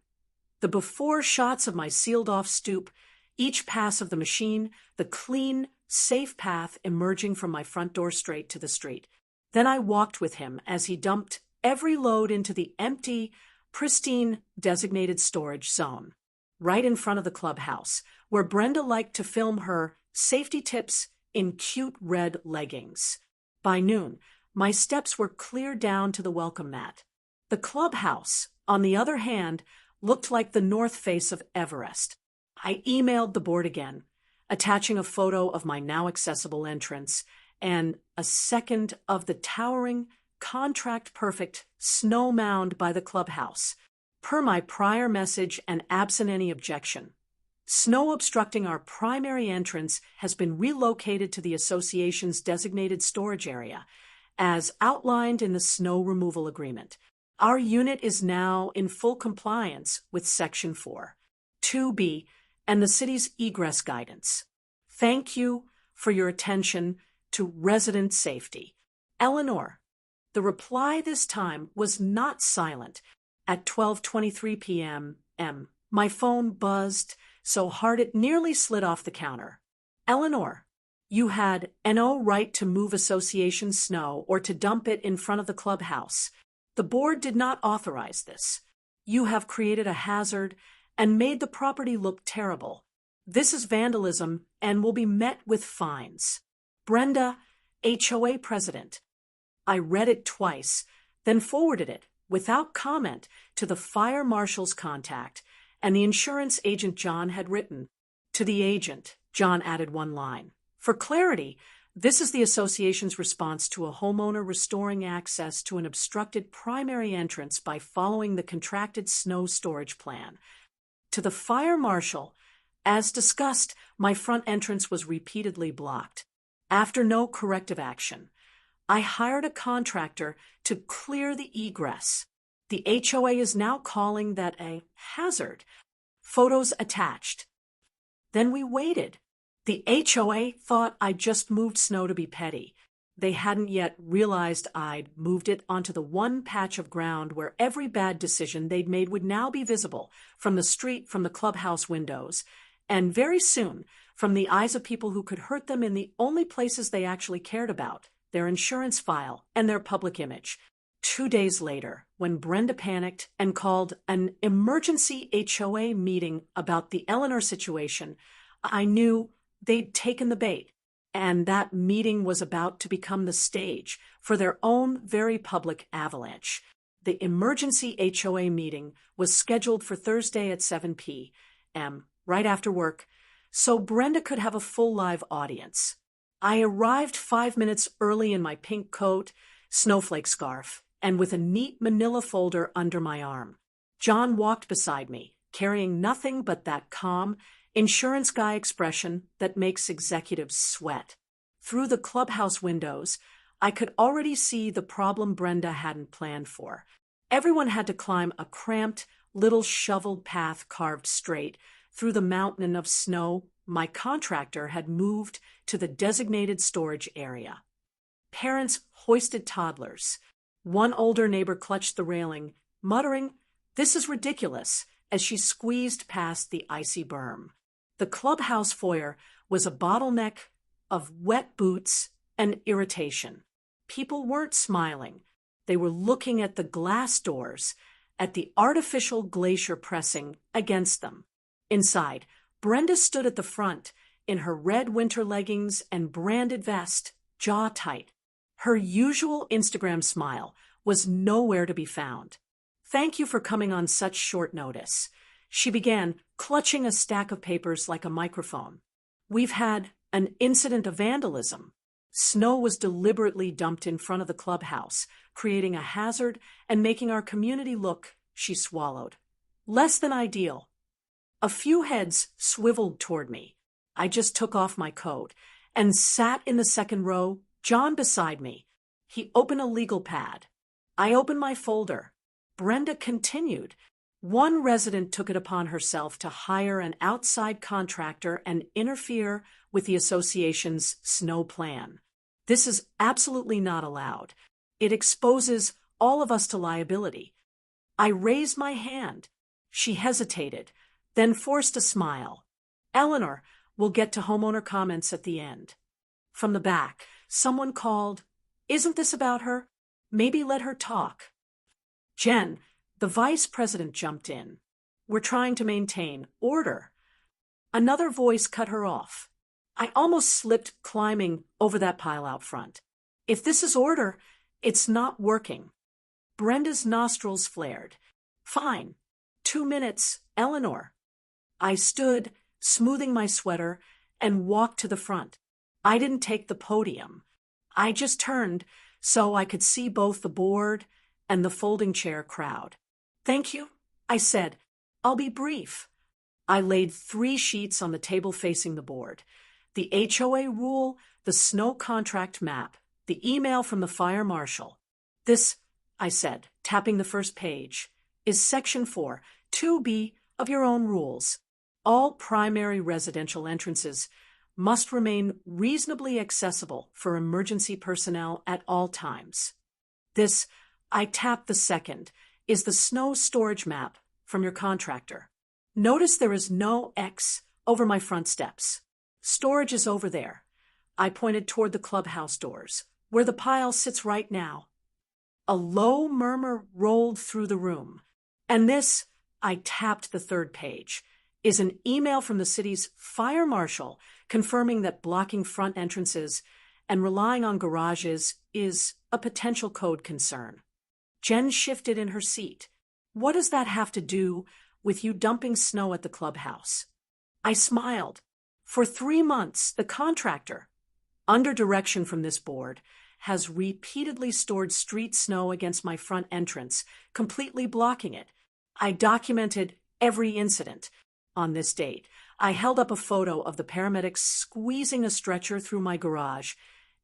The before shots of my sealed-off stoop, each pass of the machine, the clean, safe path emerging from my front door straight to the street. Then I walked with him as he dumped every load into the empty, pristine, designated storage zone, right in front of the clubhouse, where Brenda liked to film her safety tips in cute red leggings. By noon, my steps were clear down to the welcome mat. The clubhouse, on the other hand, looked like the north face of Everest. I emailed the board again, attaching a photo of my now accessible entrance and a second of the towering, contract-perfect snow mound by the clubhouse, per my prior message and absent any objection. Snow obstructing our primary entrance has been relocated to the association's designated storage area, as outlined in the snow removal agreement. Our unit is now in full compliance with Section 4, 2B, and the city's egress guidance. Thank you for your attention to resident safety. Eleanor. The reply this time was not silent. At 12:23 p.m., my phone buzzed so hard it nearly slid off the counter. Eleanor, you had no right to move association snow or to dump it in front of the clubhouse. The board did not authorize this. You have created a hazard and made the property look terrible. This is vandalism and will be met with fines. Brenda, HOA president. I read it twice, then forwarded it, without comment, to the fire marshal's contact and the insurance agent John had written. To the agent, John added one line. For clarity, this is the association's response to a homeowner restoring access to an obstructed primary entrance by following the contracted snow storage plan. To the fire marshal, as discussed, my front entrance was repeatedly blocked. After no corrective action, I hired a contractor to clear the egress. The HOA is now calling that a hazard. Photos attached. Then we waited. The HOA thought I'd just moved snow to be petty. They hadn't yet realized I'd moved it onto the one patch of ground where every bad decision they'd made would now be visible from the street, from the clubhouse windows, and very soon from the eyes of people who could hurt them in the only places they actually cared about, their insurance file and their public image. 2 days later, when Brenda panicked and called an emergency HOA meeting about the Eleanor situation, I knew they'd taken the bait, and that meeting was about to become the stage for their own very public avalanche. The emergency HOA meeting was scheduled for Thursday at 7 p.m., right after work, so Brenda could have a full live audience. I arrived 5 minutes early in my pink coat, snowflake scarf, and with a neat manila folder under my arm. John walked beside me, carrying nothing but that calm, insurance guy expression that makes executives sweat. Through the clubhouse windows, I could already see the problem Brenda hadn't planned for. Everyone had to climb a cramped, little shoveled path carved straight through the mountain of snow my contractor had moved to the designated storage area. Parents hoisted toddlers. One older neighbor clutched the railing, muttering, "This is ridiculous," as she squeezed past the icy berm. The clubhouse foyer was a bottleneck of wet boots and irritation. People weren't smiling. They were looking at the glass doors, at the artificial glacier pressing against them. Inside, Brenda stood at the front in her red winter leggings and branded vest, jaw tight. Her usual Instagram smile was nowhere to be found. "Thank you for coming on such short notice," she began, clutching a stack of papers like a microphone. "We've had an incident of vandalism. Snow was deliberately dumped in front of the clubhouse, creating a hazard and making our community look," she swallowed, "less than ideal." A few heads swiveled toward me. I just took off my coat and sat in the second row, John beside me. He opened a legal pad. I opened my folder. Brenda continued. "One resident took it upon herself to hire an outside contractor and interfere with the association's snow plan. This is absolutely not allowed. It exposes all of us to liability." I raised my hand. She hesitated, then forced a smile. "Eleanor, we'll get to homeowner comments at the end." From the back, someone called, "Isn't this about her? Maybe let her talk." "Jen," the vice president jumped in. "We're trying to maintain order." Another voice cut her off. I almost slipped climbing over that pile out front. "If this is order, it's not working." Brenda's nostrils flared. "Fine. 2 minutes, Eleanor." I stood, smoothing my sweater, and walked to the front. I didn't take the podium. I just turned so I could see both the board and the folding chair crowd. "Thank you," I said. "I'll be brief." I laid 3 sheets on the table facing the board. The HOA rule, the snow contract map, the email from the fire marshal. "This," I said, tapping the first page, "is Section 4, 2B of your own rules. All primary residential entrances must remain reasonably accessible for emergency personnel at all times." This, I tapped the second, is the snow storage map from your contractor. Notice there is no X over my front steps. Storage is over there. I pointed toward the clubhouse doors, where the pile sits right now. A low murmur rolled through the room. And this, I tapped the third page, is an email from the city's fire marshal confirming that blocking front entrances and relying on garages is a potential code concern. Jen shifted in her seat. What does that have to do with you dumping snow at the clubhouse? I smiled. For 3 months, the contractor, under direction from this board, has repeatedly stored street snow against my front entrance, completely blocking it. I documented every incident. On this date, I held up a photo of the paramedics squeezing a stretcher through my garage.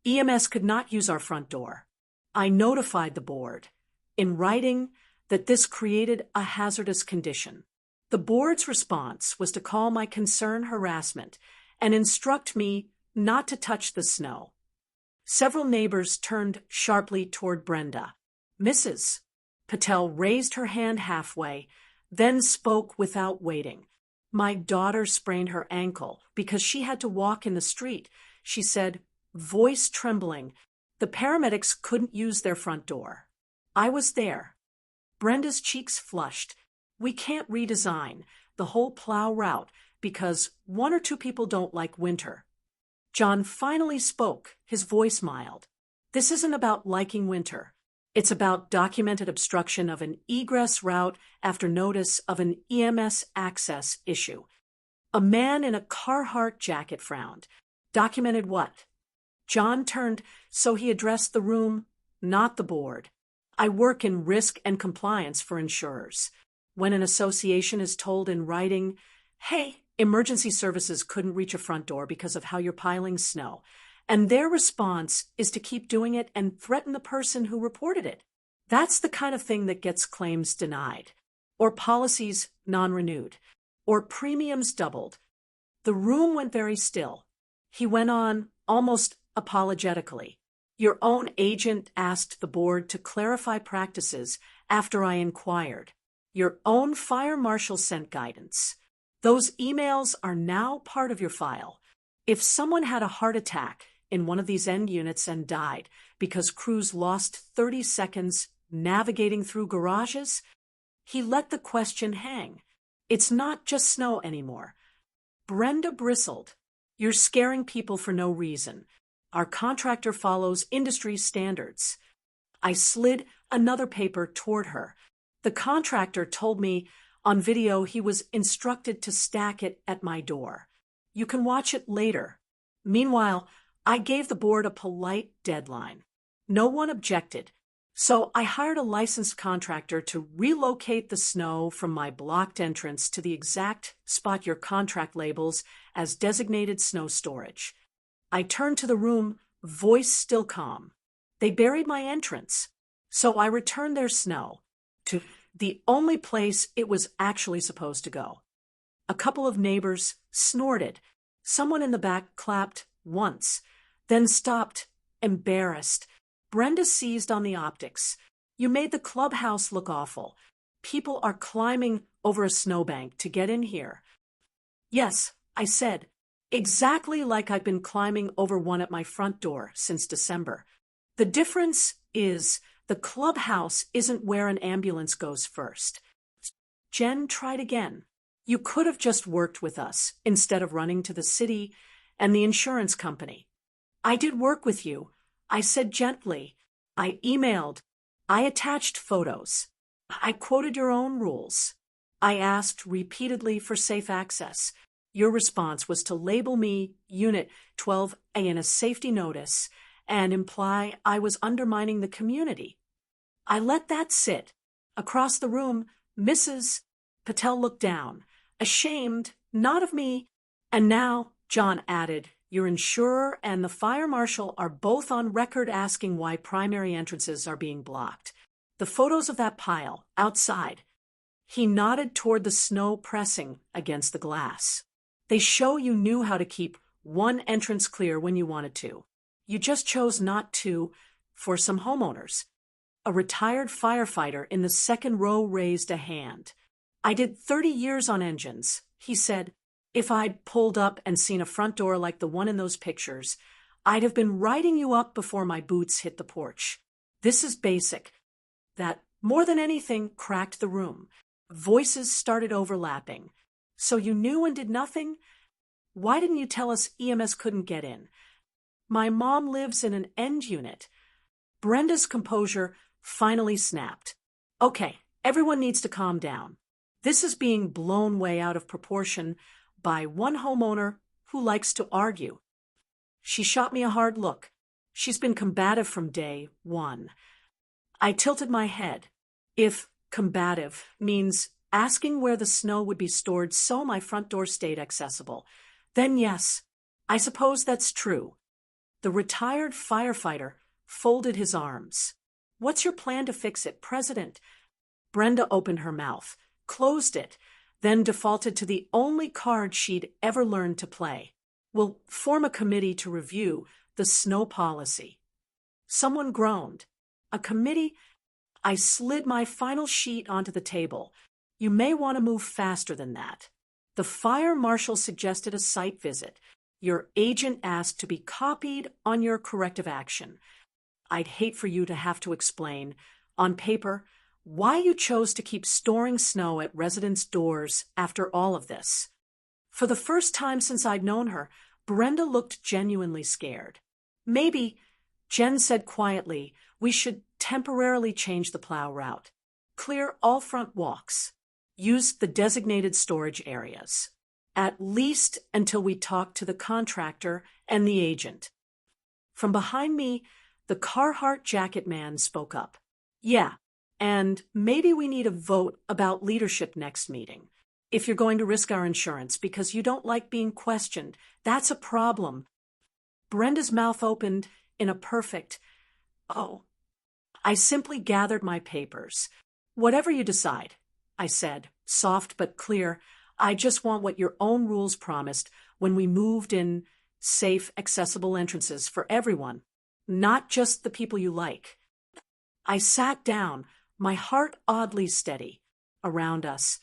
EMS could not use our front door. I notified the board, in writing, that this created a hazardous condition. The board's response was to call my concern harassment and instruct me not to touch the snow. Several neighbors turned sharply toward Brenda. Mrs. Patel raised her hand halfway, then spoke without waiting. My daughter sprained her ankle because she had to walk in the street. She said, voice trembling, the paramedics couldn't use their front door. I was there. Brenda's cheeks flushed. We can't redesign the whole plow route because 1 or 2 people don't like winter. John finally spoke, his voice mild. This isn't about liking winter. It's about documented obstruction of an egress route after notice of an EMS access issue. A man in a Carhartt jacket frowned. Documented what? John turned, so he addressed the room, not the board. I work in risk and compliance for insurers. When an association is told in writing, hey, emergency services couldn't reach a front door because of how you're piling snow, and their response is to keep doing it and threaten the person who reported it. That's the kind of thing that gets claims denied, or policies non-renewed, or premiums doubled. The room went very still. He went on, almost apologetically. Your own agent asked the board to clarify practices after I inquired. Your own fire marshal sent guidance. Those emails are now part of your file. If someone had a heart attack in one of these end units and died because crews lost 30 seconds navigating through garages, he let the question hang. It's not just snow anymore. Brenda bristled. You're scaring people for no reason. Our contractor follows industry standards. I slid another paper toward her. The contractor told me on video he was instructed to stack it at my door. You can watch it later. Meanwhile, I gave the board a polite deadline. No one objected, so I hired a licensed contractor to relocate the snow from my blocked entrance to the exact spot your contract labels as designated snow storage. I turned to the room, voice still calm. They buried my entrance, so I returned their snow to the only place it was actually supposed to go. A couple of neighbors snorted. Someone in the back clapped once, then stopped, embarrassed. Brenda seized on the optics. You made the clubhouse look awful. People are climbing over a snowbank to get in here. Yes, I said, exactly like I've been climbing over one at my front door since December. The difference is the clubhouse isn't where an ambulance goes first. Jen tried again. You could have just worked with us instead of running to the city and the insurance company. I did work with you. I said gently. I emailed. I attached photos. I quoted your own rules. I asked repeatedly for safe access. Your response was to label me Unit 12A in a safety notice and imply I was undermining the community. I let that sit. Across the room, Mrs. Patel looked down, ashamed, not of me. And now, John added, your insurer and the fire marshal are both on record asking why primary entrances are being blocked. The photos of that pile, outside. He nodded toward the snow pressing against the glass. They show you knew how to keep one entrance clear when you wanted to. You just chose not to for some homeowners. A retired firefighter in the second row raised a hand. I did 30 years on engines, he said. If I'd pulled up and seen a front door like the one in those pictures, I'd have been writing you up before my boots hit the porch. This is basic. that, more than anything, cracked the room. Voices started overlapping. So you knew and did nothing? Why didn't you tell us EMS couldn't get in? My mom lives in an end unit. Brenda's composure finally snapped. Okay, everyone needs to calm down. This is being blown way out of proportion by one homeowner who likes to argue. She shot me a hard look. She's been combative from day one. I tilted my head. If combative means asking where the snow would be stored so my front door stayed accessible, then yes, I suppose that's true. The retired firefighter folded his arms. What's your plan to fix it, President? Brenda opened her mouth, closed it, then defaulted to the only card she'd ever learned to play. We'll form a committee to review the snow policy. Someone groaned. A committee? I slid my final sheet onto the table. You may want to move faster than that. The fire marshal suggested a site visit. Your agent asked to be copied on your corrective action. I'd hate for you to have to explain, on paper, why you chose to keep storing snow at residents' doors after all of this. For the first time since I'd known her, Brenda looked genuinely scared. Maybe, Jen said quietly, we should temporarily change the plow route. Clear all front walks. Use the designated storage areas. At least until we talk to the contractor and the agent. From behind me, the Carhartt jacket man spoke up. Yeah, and maybe we need a vote about leadership next meeting. If you're going to risk our insurance because you don't like being questioned, that's a problem. Brenda's mouth opened in a perfect, oh. I simply gathered my papers. Whatever you decide, I said, soft but clear. I just want what your own rules promised when we moved in safe, accessible entrances for everyone, not just the people you like. I sat down, my heart oddly steady. Around us,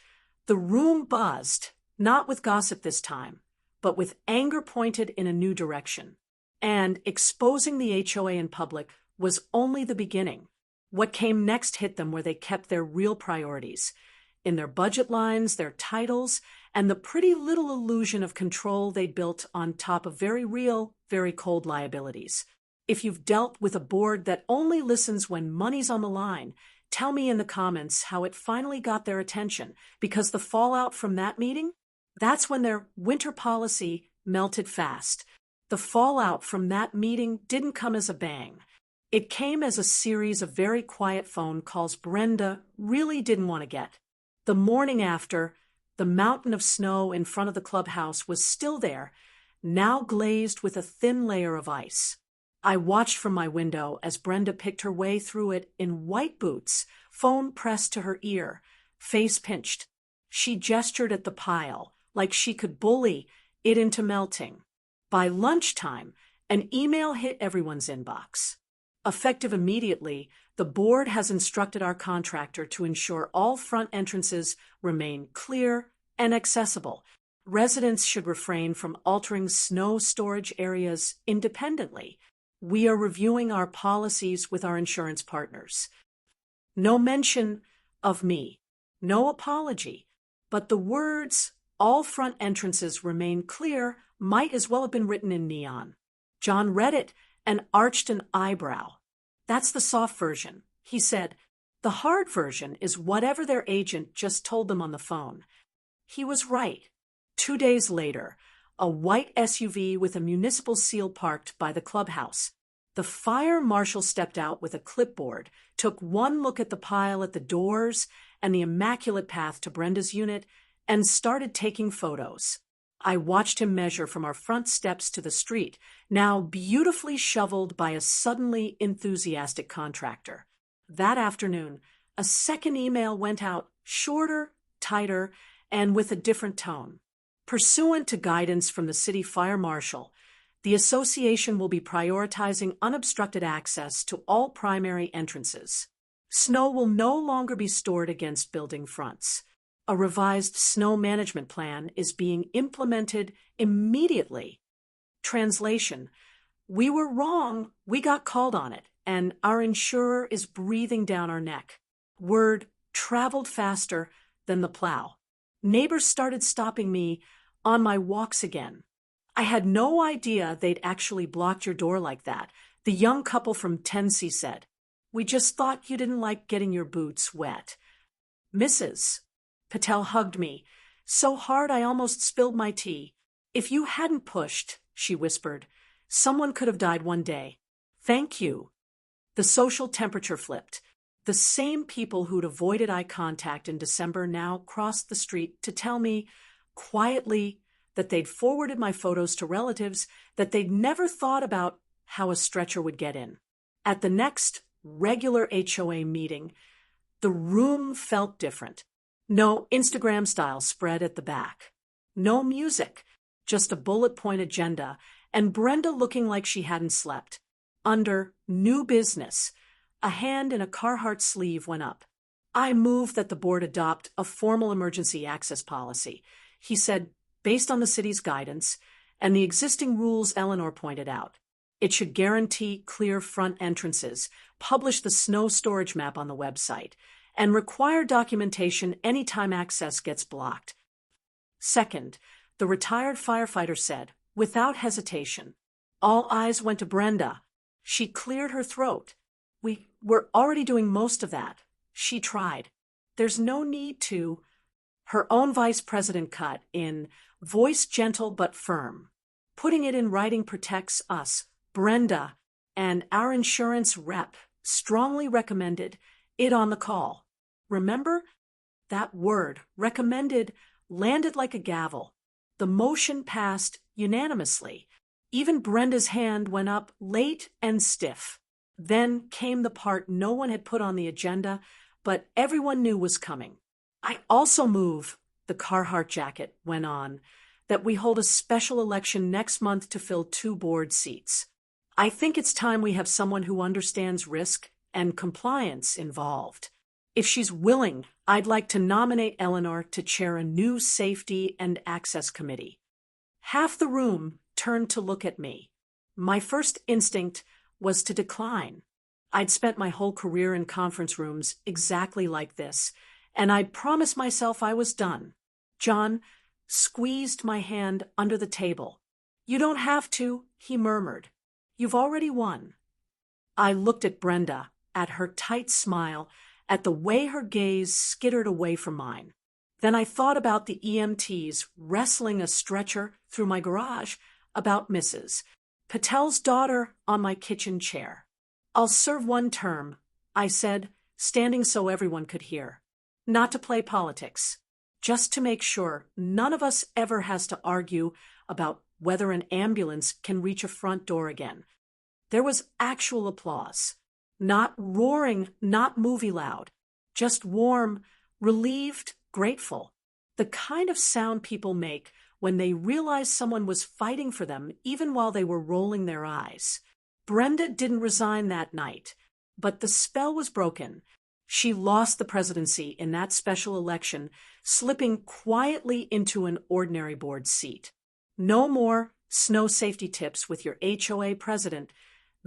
the room buzzed, not with gossip this time, but with anger pointed in a new direction. And exposing the HOA in public was only the beginning. What came next hit them where they kept their real priorities, in their budget lines, their titles, and the pretty little illusion of control they'd built on top of very real, very cold liabilities. If you've dealt with a board that only listens when money's on the line, tell me in the comments how it finally got their attention, because the fallout from that meeting, that's when their winter policy melted fast. The fallout from that meeting didn't come as a bang. It came as a series of very quiet phone calls Brenda really didn't want to get. The morning after, the mountain of snow in front of the clubhouse was still there, now glazed with a thin layer of ice. I watched from my window as Brenda picked her way through it in white boots, phone pressed to her ear, face pinched. She gestured at the pile, like she could bully it into melting. By lunchtime, an email hit everyone's inbox. Effective immediately, the board has instructed our contractor to ensure all front entrances remain clear and accessible. Residents should refrain from altering snow storage areas independently. We are reviewing our policies with our insurance partners. No mention of me, no apology, but the words, all front entrances remain clear, might as well have been written in neon. John read it and arched an eyebrow. That's the soft version, he said. The hard version is whatever their agent just told them on the phone. He was right. 2 days later, a white SUV with a municipal seal parked by the clubhouse. The fire marshal stepped out with a clipboard, took one look at the pile at the doors and the immaculate path to Brenda's unit, and started taking photos. I watched him measure from our front steps to the street, now beautifully shoveled by a suddenly enthusiastic contractor. That afternoon, a second email went out, shorter, tighter, and with a different tone. Pursuant to guidance from the city fire marshal, the association will be prioritizing unobstructed access to all primary entrances. Snow will no longer be stored against building fronts. A revised snow management plan is being implemented immediately. Translation: we were wrong, we got called on it, and our insurer is breathing down our neck. Word traveled faster than the plow. Neighbors started stopping me on my walks again. I had no idea they'd actually blocked your door like that, the young couple from Tennessee said. We just thought you didn't like getting your boots wet. Mrs. Patel hugged me, so hard I almost spilled my tea. If you hadn't pushed, she whispered, someone could have died one day. Thank you. The social temperature flipped. The same people who'd avoided eye contact in December now crossed the street to tell me, quietly, that they'd forwarded my photos to relatives, that they'd never thought about how a stretcher would get in. At the next regular HOA meeting, the room felt different. No Instagram-style spread at the back. No music, just a bullet-point agenda, and Brenda looking like she hadn't slept. Under new business, a hand in a Carhartt sleeve went up. I move that the board adopt a formal emergency access policy, he said, based on the city's guidance and the existing rules Eleanor pointed out. It should guarantee clear front entrances, publish the snow storage map on the website, and require documentation anytime access gets blocked. Second, the retired firefighter said, without hesitation. All eyes went to Brenda. She cleared her throat. We're already doing most of that. She tried. There's no need to. Her own vice president cut in, voice gentle but firm. Putting it in writing protects us. Brenda and our insurance rep strongly recommended it on the call. Remember? That word, recommended, landed like a gavel. The motion passed unanimously. Even Brenda's hand went up late and stiff. Then came the part no one had put on the agenda, but everyone knew was coming. I also move, the Carhartt jacket went on, that we hold a special election next month to fill 2 board seats. I think it's time we have someone who understands risk and compliance involved. If she's willing, I'd like to nominate Eleanor to chair a new safety and access committee. Half the room turned to look at me. My first instinct was to decline. I'd spent my whole career in conference rooms exactly like this, and I'd promised myself I was done. John squeezed my hand under the table. You don't have to, he murmured. You've already won. I looked at Brenda, at her tight smile, at the way her gaze skittered away from mine. Then I thought about the EMTs wrestling a stretcher through my garage, about Mrs. Patel's daughter on my kitchen chair. I'll serve 1 term, I said, standing so everyone could hear. Not to play politics, just to make sure none of us ever has to argue about whether an ambulance can reach a front door again. There was actual applause. Not roaring, not movie loud. Just warm, relieved, grateful. The kind of sound people make when they realize someone was fighting for them even while they were rolling their eyes. Brenda didn't resign that night, but the spell was broken. She lost the presidency in that special election, slipping quietly into an ordinary board seat. No more snow safety tips with your HOA president,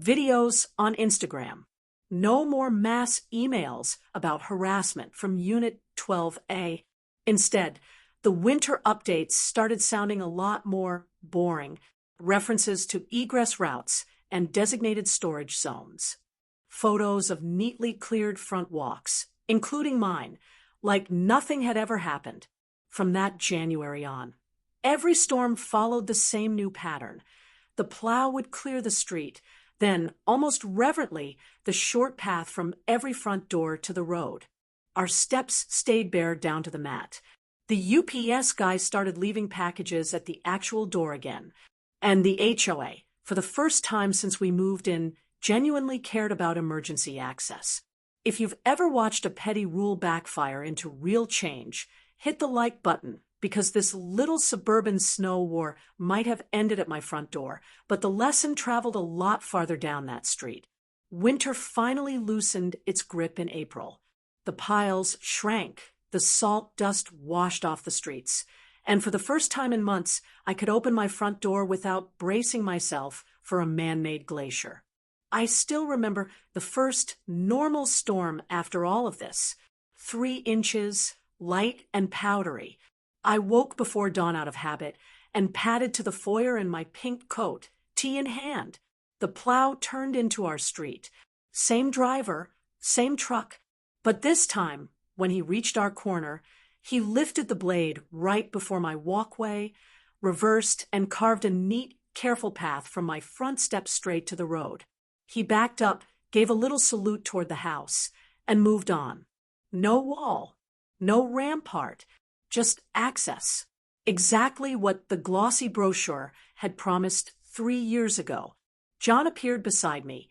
videos on Instagram. No more mass emails about harassment from Unit 12A. Instead, the winter updates started sounding a lot more boring, references to egress routes and designated storage zones. Photos of neatly cleared front walks, including mine, like nothing had ever happened from that January on. Every storm followed the same new pattern. The plow would clear the street, then, almost reverently, the short path from every front door to the road. Our steps stayed bare down to the mat. The UPS guy started leaving packages at the actual door again, and the HOA, for the first time since we moved in, genuinely cared about emergency access. If you've ever watched a petty rule backfire into real change, hit the like button, because this little suburban snow war might have ended at my front door, but the lesson traveled a lot farther down that street. Winter finally loosened its grip in April. The piles shrank, the salt dust washed off the streets, and for the first time in months, I could open my front door without bracing myself for a man-made glacier. I still remember the first normal storm after all of this. 3 inches, light and powdery. I woke before dawn out of habit and padded to the foyer in my pink coat, tea in hand. The plow turned into our street. Same driver, same truck, but this time, when he reached our corner, he lifted the blade right before my walkway, reversed, and carved a neat, careful path from my front step straight to the road. He backed up, gave a little salute toward the house, and moved on. No wall, no rampart, just access. Exactly what the glossy brochure had promised 3 years ago. John appeared beside me,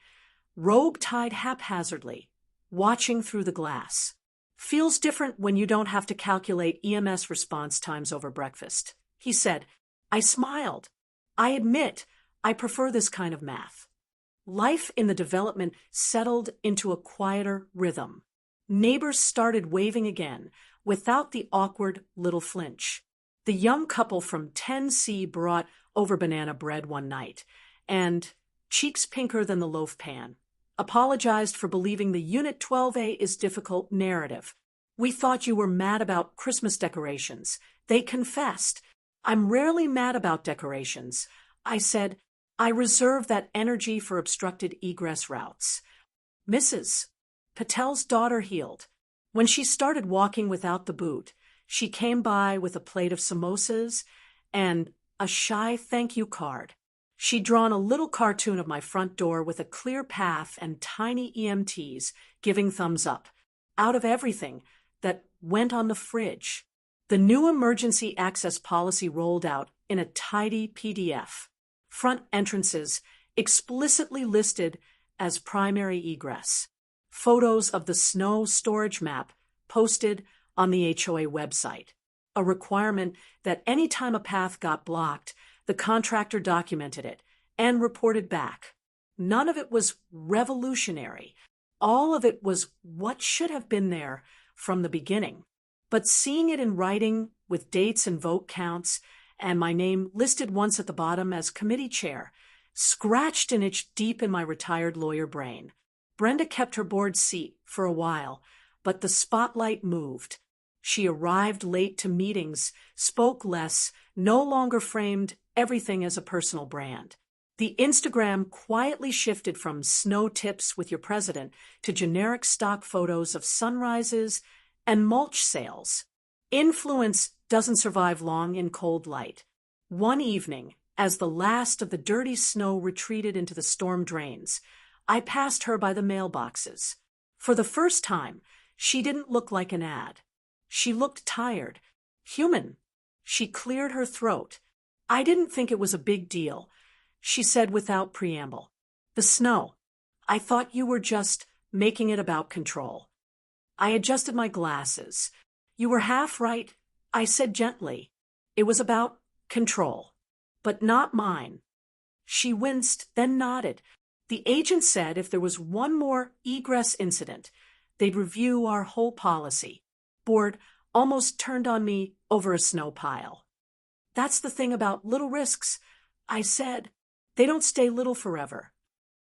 robe tied haphazardly, watching through the glass. Feels different when you don't have to calculate EMS response times over breakfast, he said. I smiled. I admit, I prefer this kind of math. Life in the development settled into a quieter rhythm. Neighbors started waving again, without the awkward little flinch. The young couple from 10C brought over banana bread one night, and, cheeks pinker than the loaf pan, apologized for believing the Unit 12A is difficult narrative. We thought you were mad about Christmas decorations. They confessed. I'm rarely mad about decorations. I said, I reserve that energy for obstructed egress routes. Mrs. Patel's daughter healed. When she started walking without the boot, she came by with a plate of samosas and a shy thank you card. She'd drawn a little cartoon of my front door with a clear path and tiny EMTs giving thumbs up, out of everything that went on the fridge. The new emergency access policy rolled out in a tidy PDF. Front entrances explicitly listed as primary egress. Photos of the snow storage map posted on the HOA website. A requirement that any time a path got blocked, the contractor documented it and reported back. None of it was revolutionary. All of it was what should have been there from the beginning. But seeing it in writing with dates and vote counts, and my name listed once at the bottom as committee chair, scratched an itch deep in my retired lawyer brain. Brenda kept her board seat for a while, but the spotlight moved. She arrived late to meetings, spoke less, no longer framed everything as a personal brand. The Instagram quietly shifted from snow tips with your president to generic stock photos of sunrises and mulch sales. Influence doesn't survive long in cold light. One evening, as the last of the dirty snow retreated into the storm drains, I passed her by the mailboxes. For the first time, she didn't look like an ad. She looked tired, human. She cleared her throat. I didn't think it was a big deal. She said without preamble, "The snow. I thought you were just making it about control." I adjusted my glasses. "You were half right," I said gently. "It was about control, but not mine." She winced, then nodded. "The agent said if there was one more egress incident, they'd review our whole policy." Board almost turned on me over a snow pile. "That's the thing about little risks," I said. "They don't stay little forever."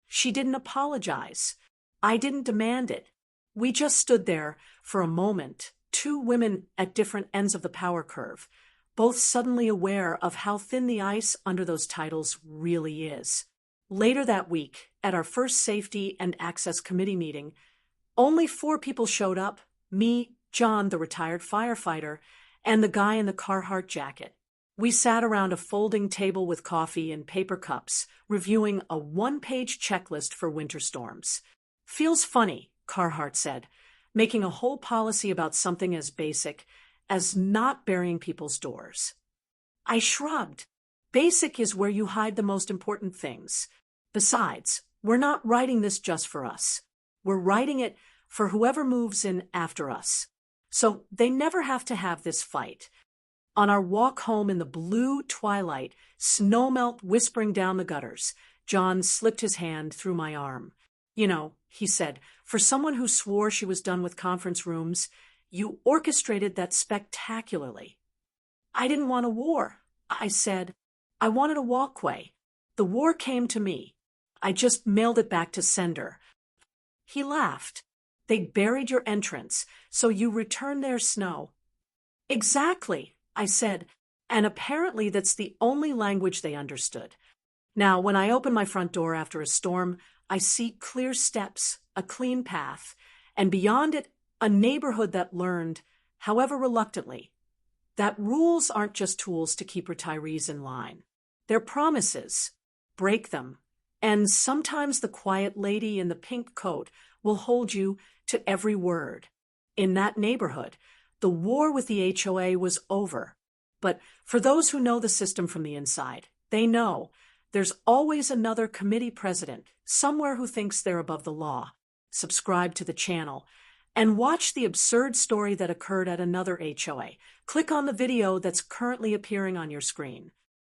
She didn't apologize. I didn't demand it. We just stood there for a moment, two women at different ends of the power curve, both suddenly aware of how thin the ice under those titles really is. Later that week, at our first Safety and Access Committee meeting, only 4 people showed up: me, John, the retired firefighter, and the guy in the Carhartt jacket. We sat around a folding table with coffee and paper cups, reviewing a 1-page checklist for winter storms. "Feels funny," Carhartt said, "making a whole policy about something as basic as not burying people's doors." I shrugged. Basic is where you hide the most important things. Besides, we're not writing this just for us. We're writing it for whoever moves in after us. So they never have to have this fight. On our walk home in the blue twilight, snowmelt whispering down the gutters, John slipped his hand through my arm. "You know," he said, "for someone who swore she was done with conference rooms, you orchestrated that spectacularly." "I didn't want a war," I said. "I wanted a walkway. The war came to me. I just mailed it back to sender." He laughed. "They buried your entrance, so you returned their snow." "Exactly," I said, and apparently that's the only language they understood. Now, when I open my front door after a storm, I see clear steps, a clean path, and beyond it, a neighborhood that learned, however reluctantly, that rules aren't just tools to keep retirees in line. They're promises. Break them. And sometimes the quiet lady in the pink coat will hold you to every word. In that neighborhood, the war with the HOA was over. But for those who know the system from the inside, they know there's always another committee president somewhere who thinks they're above the law. Subscribe to the channel and watch the absurd story that occurred at another HOA. Click on the video that's currently appearing on your screen.